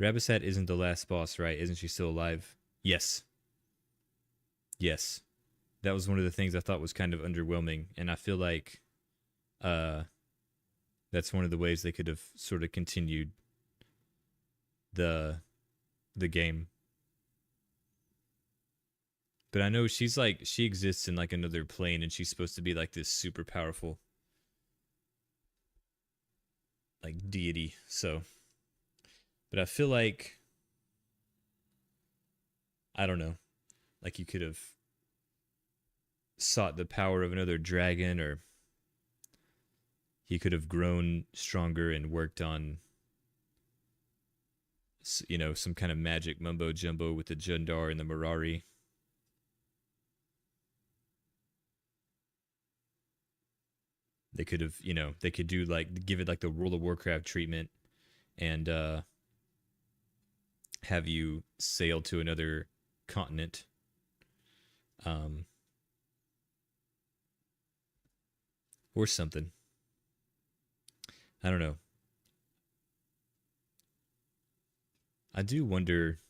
Rabisat isn't the last boss, right? Isn't she still alive? Yes. Yes. That was one of the things I thought was kind of underwhelming, and I feel like uh that's one of the ways they could have sort of continued the the game. But I know she's like she exists in like another plane and she's supposed to be like this super powerful like deity. So, but I feel like I don't know, like you could have sought the power of another dragon, or he could have grown stronger and worked on some kind of magic mumbo jumbo with the Jundar and the Mirari. They could have, they could do like give it like the World of Warcraft treatment and have you sail to another continent. Um, or something. I don't know. I do wonder,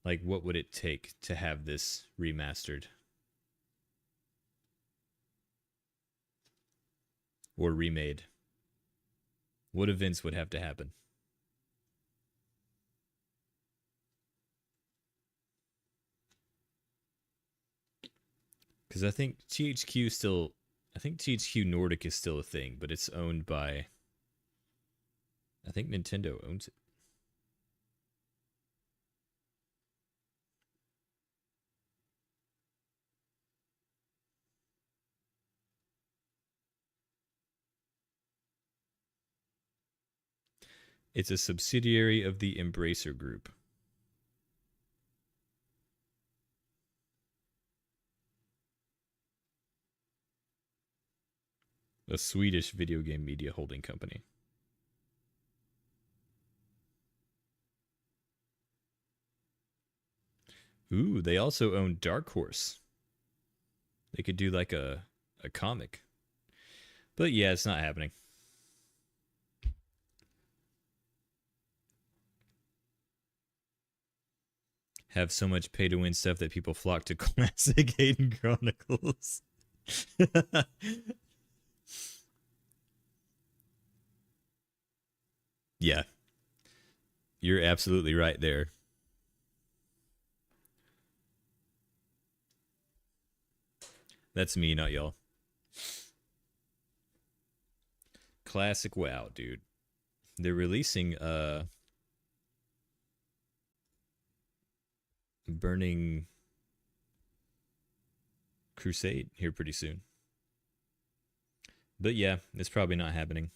like, what would it take to have this remastered or remade? What events would have to happen? Because I think THQ Nordic is still a thing, but it's owned by, I think Nintendo owns it. It's a subsidiary of the Embracer Group. A Swedish video game media holding company. Ooh, they also own Dark Horse. They could do like a comic. But yeah, it's not happening. Have so much pay to win stuff that people flock to classic Aidyn Chronicles. Yeah, you're absolutely right there. That's me, not y'all. classic WoW, dude. They're releasing Burning Crusade here pretty soon. But yeah, it's probably not happening.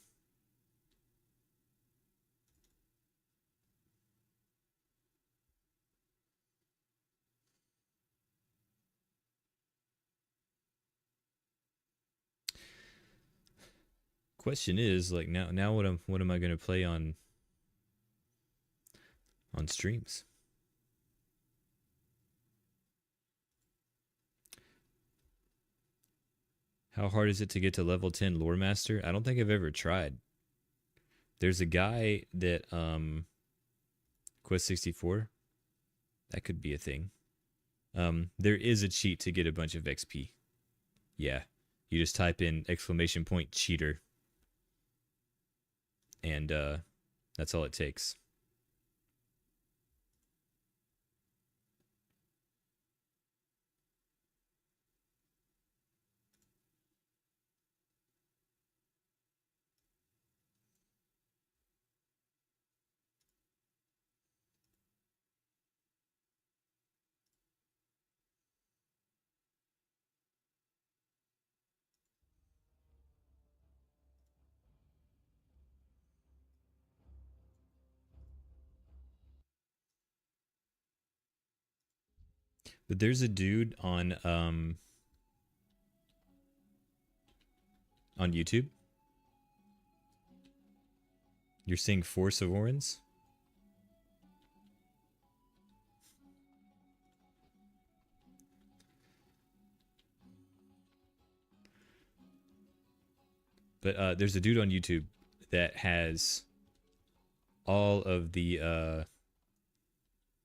Question is, like, now what am I gonna play on streams? How hard is it to get to level 10 lore master? I don't think I've ever tried. There's a guy that Quest 64. That could be a thing. There is a cheat to get a bunch of XP. Yeah. You just type in !cheater. And that's all it takes. But there's a dude on YouTube. You're seeing 4 Sevorans? But there's a dude on YouTube that has all of the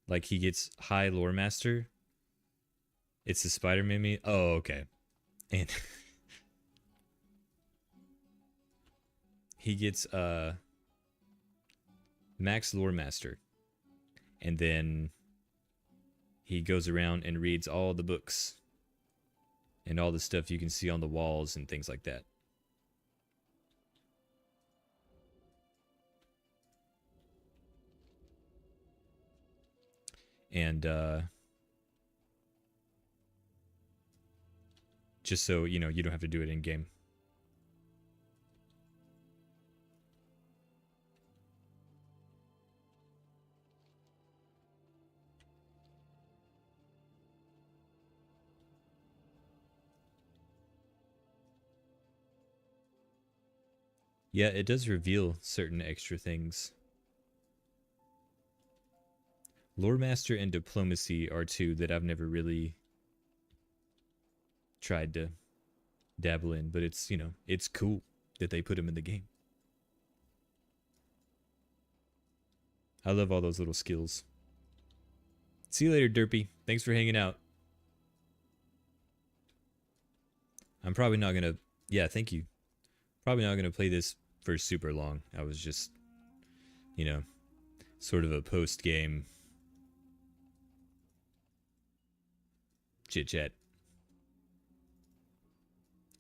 like, he gets high lore master. It's the Spider-Man meme. Oh, okay. And he gets max lore master. And then he goes around and reads all the books and all the stuff you can see on the walls and things like that. And just so you know, you don't have to do it in game. Yeah, it does reveal certain extra things. Lore Master and Diplomacy are two that I've never really tried to dabble in, but it's, you know, it's cool that they put them in the game. I love all those little skills. See you later, Derpy. Thanks for hanging out. I'm probably not gonna... Yeah, thank you. Probably not gonna play this for super long. I was just, you know, sort of a post-game chit-chat.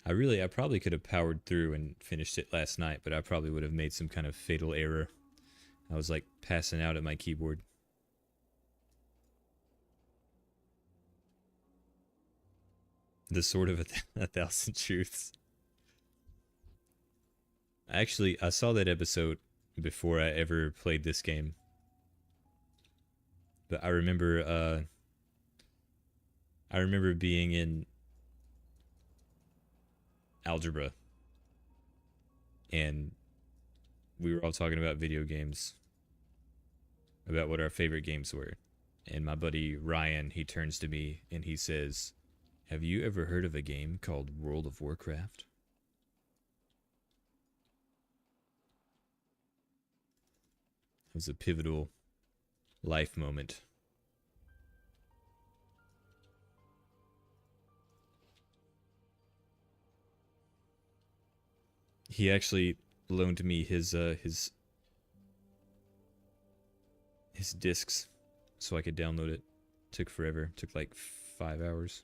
I probably could have powered through and finished it last night, but I probably would have made some kind of fatal error. I was like passing out at my keyboard. The Sword of a Thousand Truths. Actually, I saw that episode before I ever played this game. But I remember being in algebra and we were all talking about video games, about what our favorite games were. And my buddy Ryan, he turns to me and he says, "Have you ever heard of a game called World of Warcraft?" It was a pivotal life moment. He actually loaned me his discs so I could download it. Took forever. Took like 5 hours.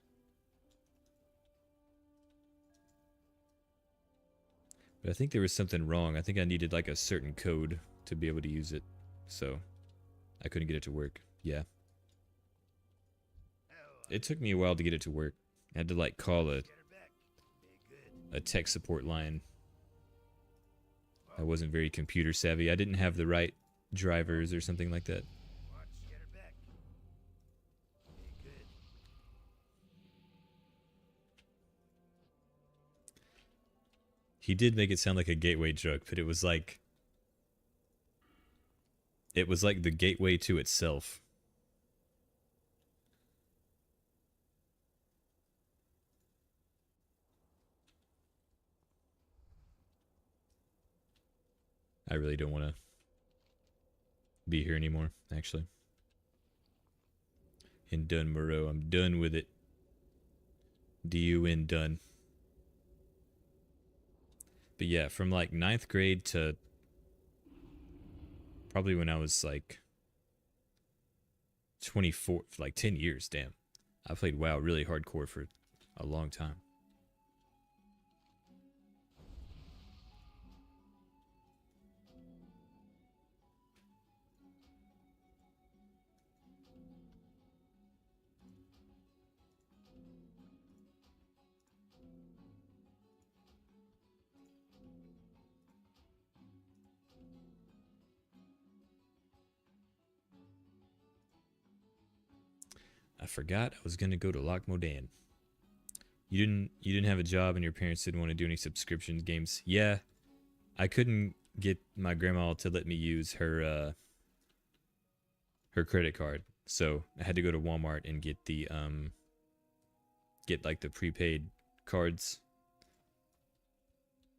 But I think there was something wrong. I think I needed like a certain code to be able to use it. So I couldn't get it to work. Yeah. It took me a while to get it to work. I had to like call a tech support line. I wasn't very computer savvy. I didn't have the right drivers or something like that. He did make it sound like a gateway drug, but it was like the gateway to itself. I really don't want to be here anymore, actually. In done, Moreau. I'm done with it. D-U-N done. But yeah, from like 9th grade to probably when I was like 24, like 10 years, damn. I played WoW really hardcore for a long time. I forgot I was gonna go to Loch Modan. You didn't have a job and your parents didn't want to do any subscription games. Yeah, I couldn't get my grandma to let me use her credit card, so I had to go to Walmart and get get like the prepaid cards.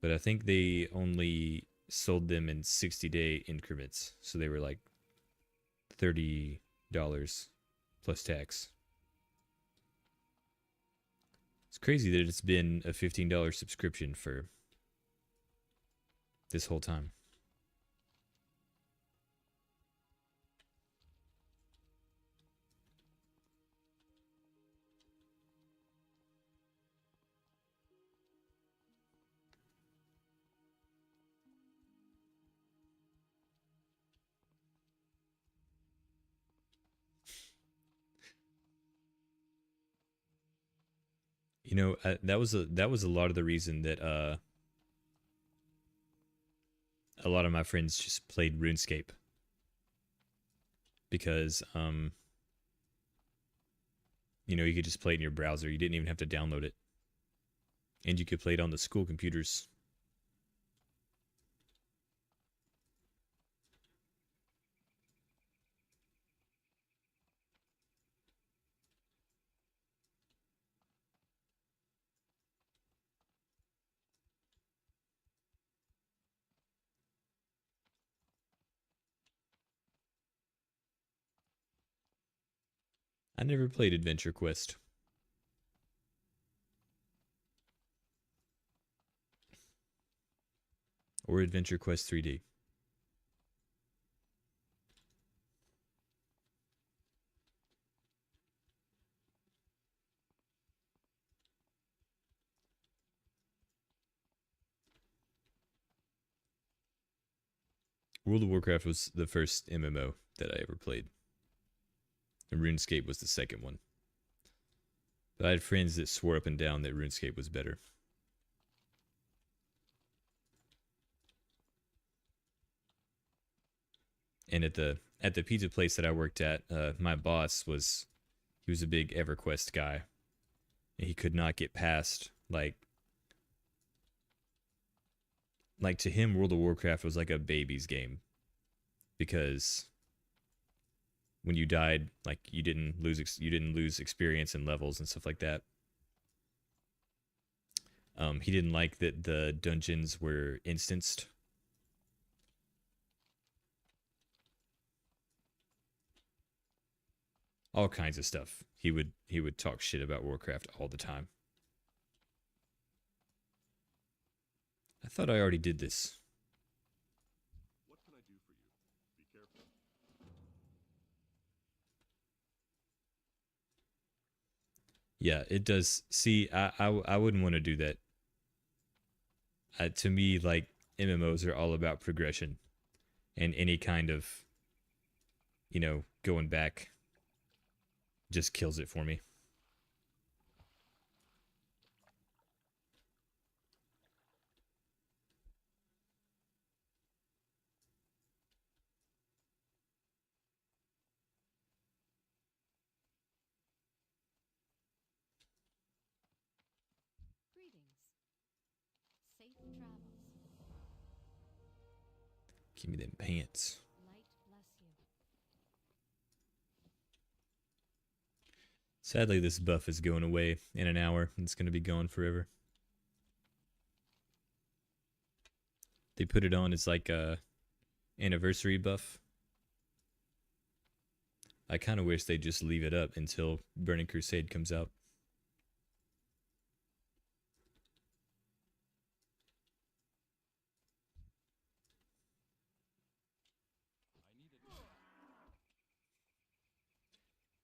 But I think they only sold them in 60-day increments, so they were like $30 plus tax. It's crazy that it's been a $15 subscription for this whole time. You know, that was a lot of the reason that a lot of my friends just played RuneScape, because you know, you could just play it in your browser. You didn't even have to download it, and you could play it on the school computers. I never played Adventure Quest or Adventure Quest 3D. World of Warcraft was the first MMO that I ever played, and RuneScape was the second one. But I had friends that swore up and down that RuneScape was better. And at the pizza place that I worked at, my boss was he was a big EverQuest guy, and he could not get past like to him World of Warcraft was like a baby's game, because when you died, like you didn't lose experience and levels and stuff like that. He didn't like that the dungeons were instanced. All kinds of stuff. He would talk shit about Warcraft all the time. I thought I already did this. What can I do for you? Be careful. Yeah, it does. See, I wouldn't want to do that. To me, like MMOs are all about progression, and any kind of going back just kills it for me. Greetings. Safe travels. Give me them pants. Light bless you. Sadly, this buff is going away in an hour. It's going to be gone forever. They put it on as like a anniversary buff. I kind of wish they'd just leave it up until Burning Crusade comes out.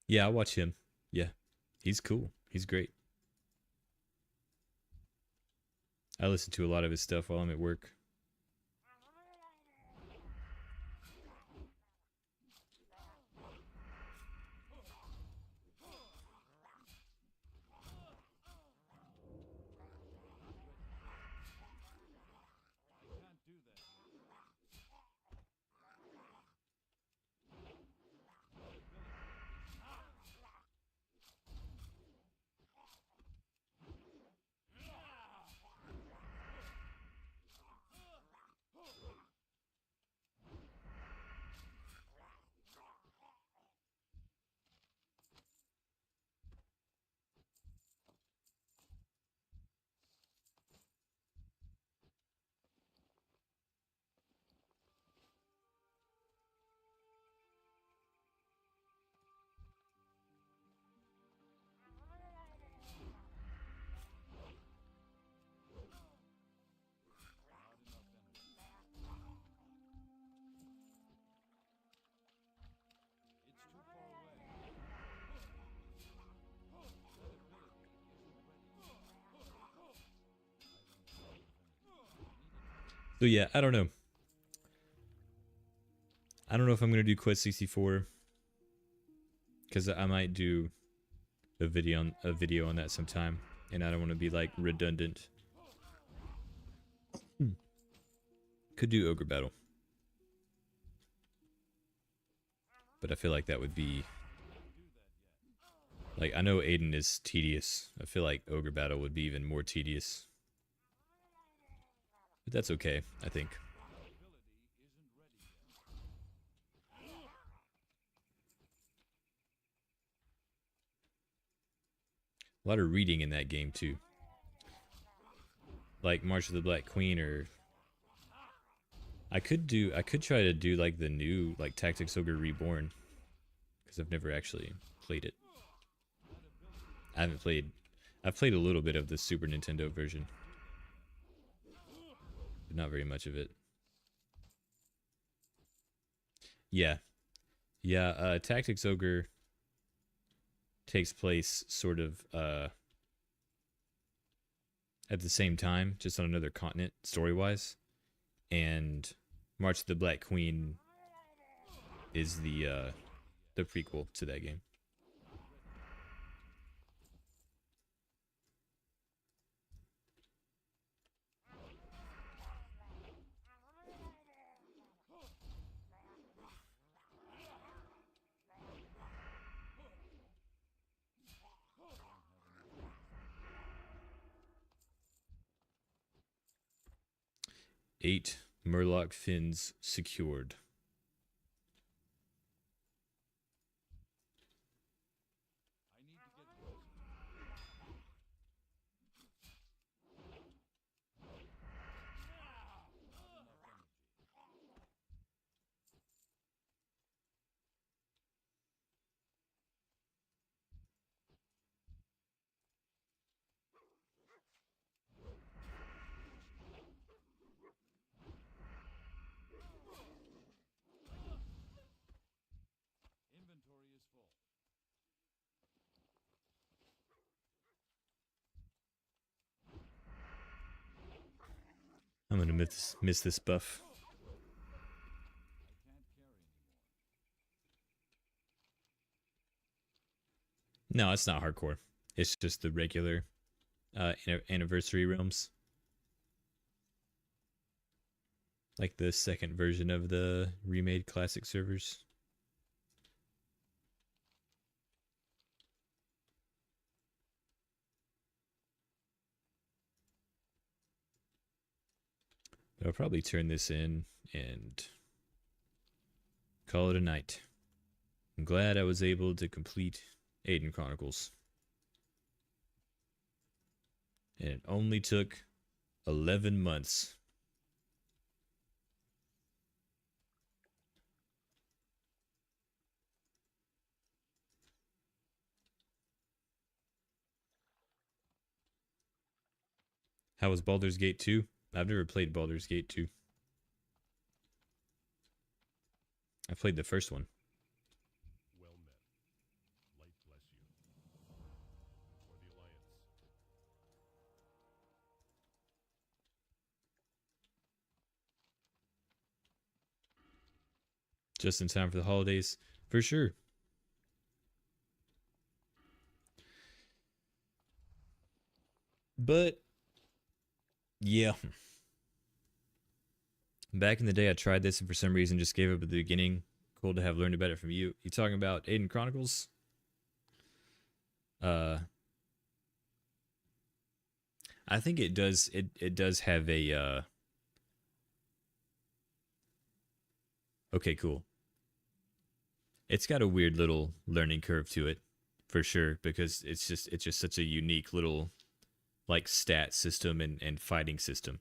Yeah, I watch him. Yeah, he's cool. He's great. I listen to a lot of his stuff while I'm at work. So yeah, I don't know. I don't know if I'm gonna do Quest 64 because I might do a video on that sometime, and I don't want to be like redundant. Could do Ogre Battle, but I feel like that would be like, I know Aidyn is tedious. I feel like Ogre Battle would be even more tedious, but that's okay, I think. A lot of reading in that game too, like March of the Black Queen, or I could try to do like the new like Tactics Ogre Reborn, because I've never actually played it. I've played a little bit of the Super Nintendo version, but not very much of it. Yeah, yeah. Tactics Ogre takes place sort of at the same time, just on another continent, story-wise. And March of the Black Queen is the prequel to that game. Eight Murloc fins secured. I'm gonna miss this buff. No, it's not hardcore. It's just the regular anniversary realms. Like the second version of the remade classic servers. But I'll probably turn this in and call it a night. I'm glad I was able to complete Aidyn Chronicles. And it only took 11 months. How was Baldur's Gate 2? I've never played Baldur's Gate 2. I played the first one. Well met. Light bless you. For the Alliance. Just in time for the holidays. For sure. But, yeah. Back in the day, I tried this and for some reason just gave up at the beginning. Cool to have learned about it from you. You talking about Aidyn Chronicles? I think it does. It does have a. Okay, cool. It's got a weird little learning curve to it, for sure, because it's just such a unique little, like, stat system and fighting system.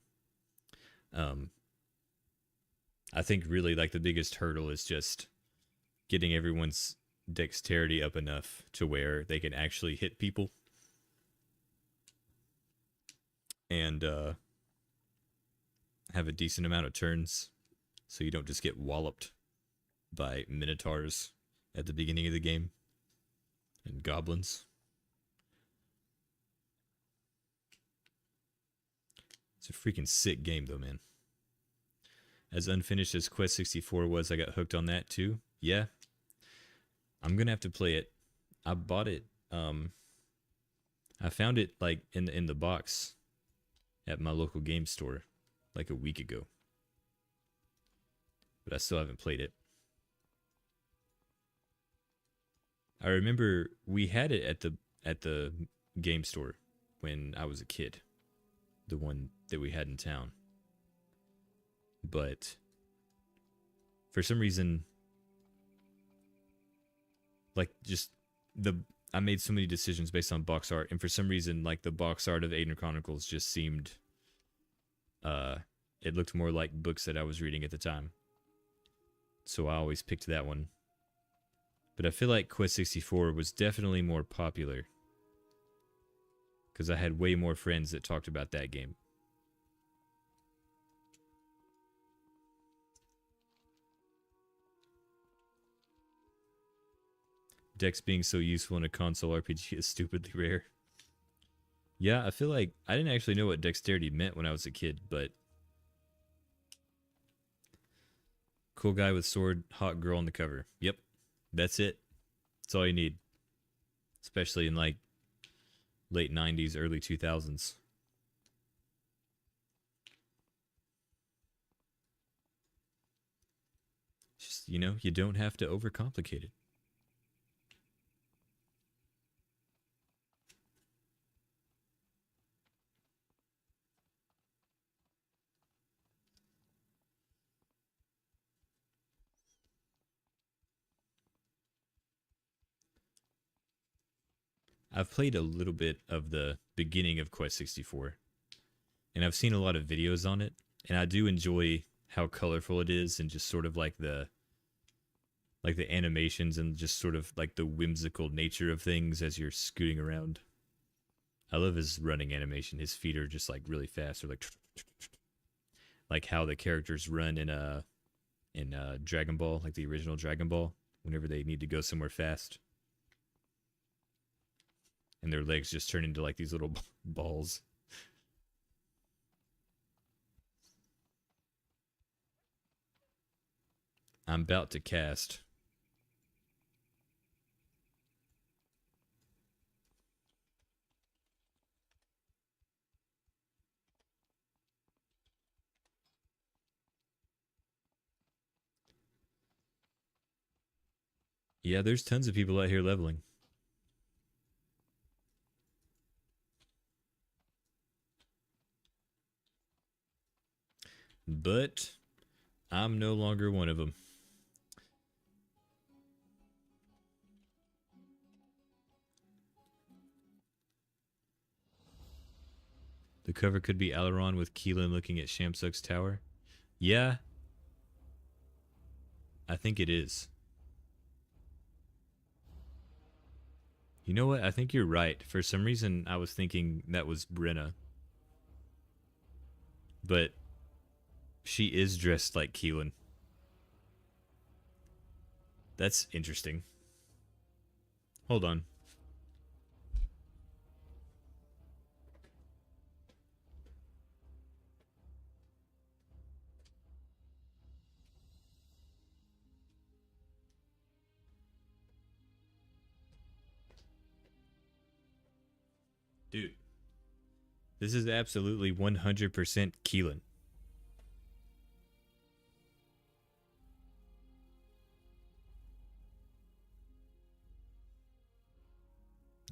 I think really like the biggest hurdle is just getting everyone's dexterity up enough to where they can actually hit people. And have a decent amount of turns so you don't just get walloped by minotaurs at the beginning of the game and goblins. It's a freaking sick game though, man. As unfinished as Quest 64 was, I got hooked on that too. Yeah. I'm gonna have to play it. I bought it. I found it like in the box at my local game store like a week ago. But I still haven't played it. I remember we had it at the game store when I was a kid. The one that we had in town. But for some reason, like, just I made so many decisions based on box art, and for some reason, like, the box art of Aidyn Chronicles just seemed it looked more like books that I was reading at the time. So I always picked that one. But I feel like Quest 64 was definitely more popular because I had way more friends that talked about that game. Dex being so useful in a console RPG is stupidly rare. Yeah, I feel like I didn't actually know what dexterity meant when I was a kid, but cool guy with sword, hot girl on the cover. Yep, that's it. That's all you need. Especially in like late 90s, early 2000s. Just, you know, you don't have to overcomplicate it. I've played a little bit of the beginning of Quest 64, and I've seen a lot of videos on it, and I do enjoy how colorful it is and just sort of like the animations and just sort of like the whimsical nature of things as you're scooting around. I love his running animation. His feet are just like really fast, or like how the characters run in Dragon Ball, like the original Dragon Ball, whenever they need to go somewhere fast. And their legs just turn into like these little balls. I'm about to cast. Yeah, there's tons of people out here leveling. But I'm no longer one of them. The cover could be Aileron with Keelan looking at Shamsuk's tower. Yeah, I think it is. You know what? I think you're right. For some reason, I was thinking that was Brenna. But she is dressed like Keelan. That's interesting. Hold on. Dude, this is absolutely 100% Keelan.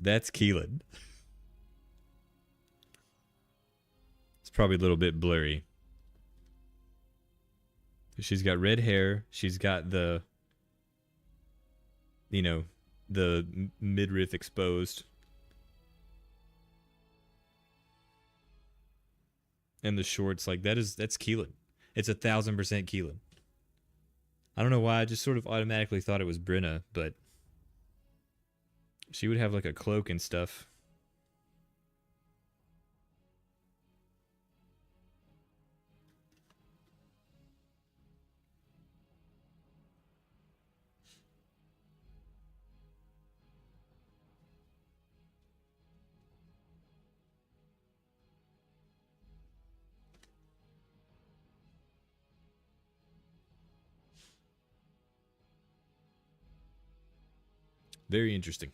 That's Keelan. It's probably a little bit blurry. She's got red hair. She's got the, the midriff exposed. And the shorts, like that's Keelan. It's 1,000% Keelan. I don't know why, I just sort of automatically thought it was Brenna, but she would have like a cloak and stuff. Very interesting.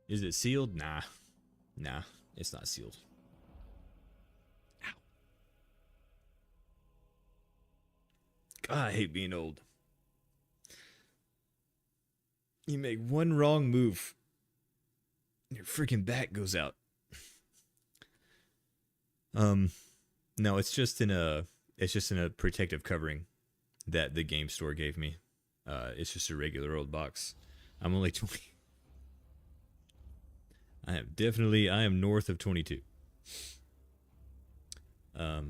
Is it sealed? Nah. Nah, it's not sealed. Ow. God, I hate being old. You make one wrong move, your freaking back goes out. No, it's just in a protective covering that the game store gave me. It's just a regular old box. I'm only 20. I am north of 22. All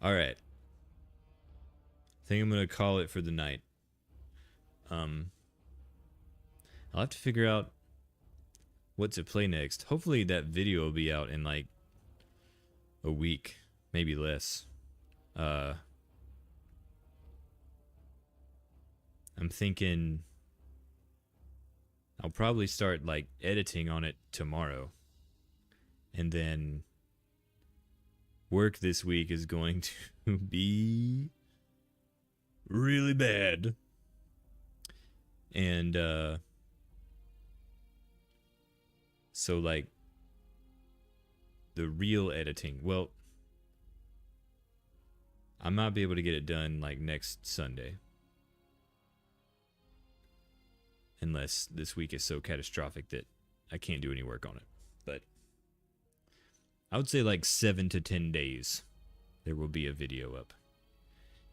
right. I think I'm gonna call it for the night. I'll have to figure out what to play next. Hopefully that video will be out in like a week, maybe less. I'm thinking I'll probably start like editing on it tomorrow. And then work this week is going to be really bad. And so like the real editing, well, I might be able to get it done like next Sunday. Unless this week is so catastrophic that I can't do any work on it. But I would say like 7 to 10 days there will be a video up.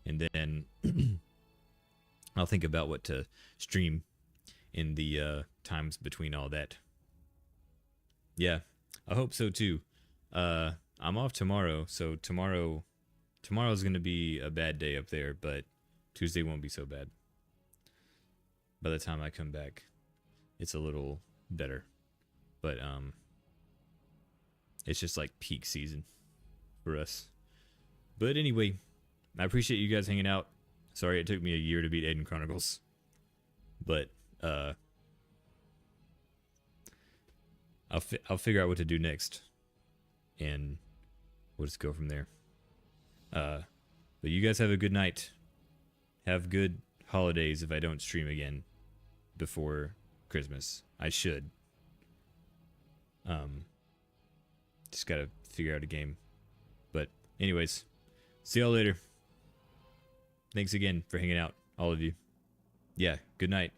And then I'll think about what to stream in the times between all that. Yeah, I hope so too. I'm off tomorrow, so tomorrow's going to be a bad day up there, but Tuesday won't be so bad. By the time I come back, it's a little better. But it's just like peak season for us. But anyway, I appreciate you guys hanging out. Sorry it took me a year to beat Aidyn Chronicles. But, I'll figure out what to do next. And we'll just go from there. But you guys have a good night. Have good holidays if I don't stream again before Christmas. I should. Just gotta figure out a game. But anyways, see y'all later. Thanks again for hanging out, all of you. Yeah, good night.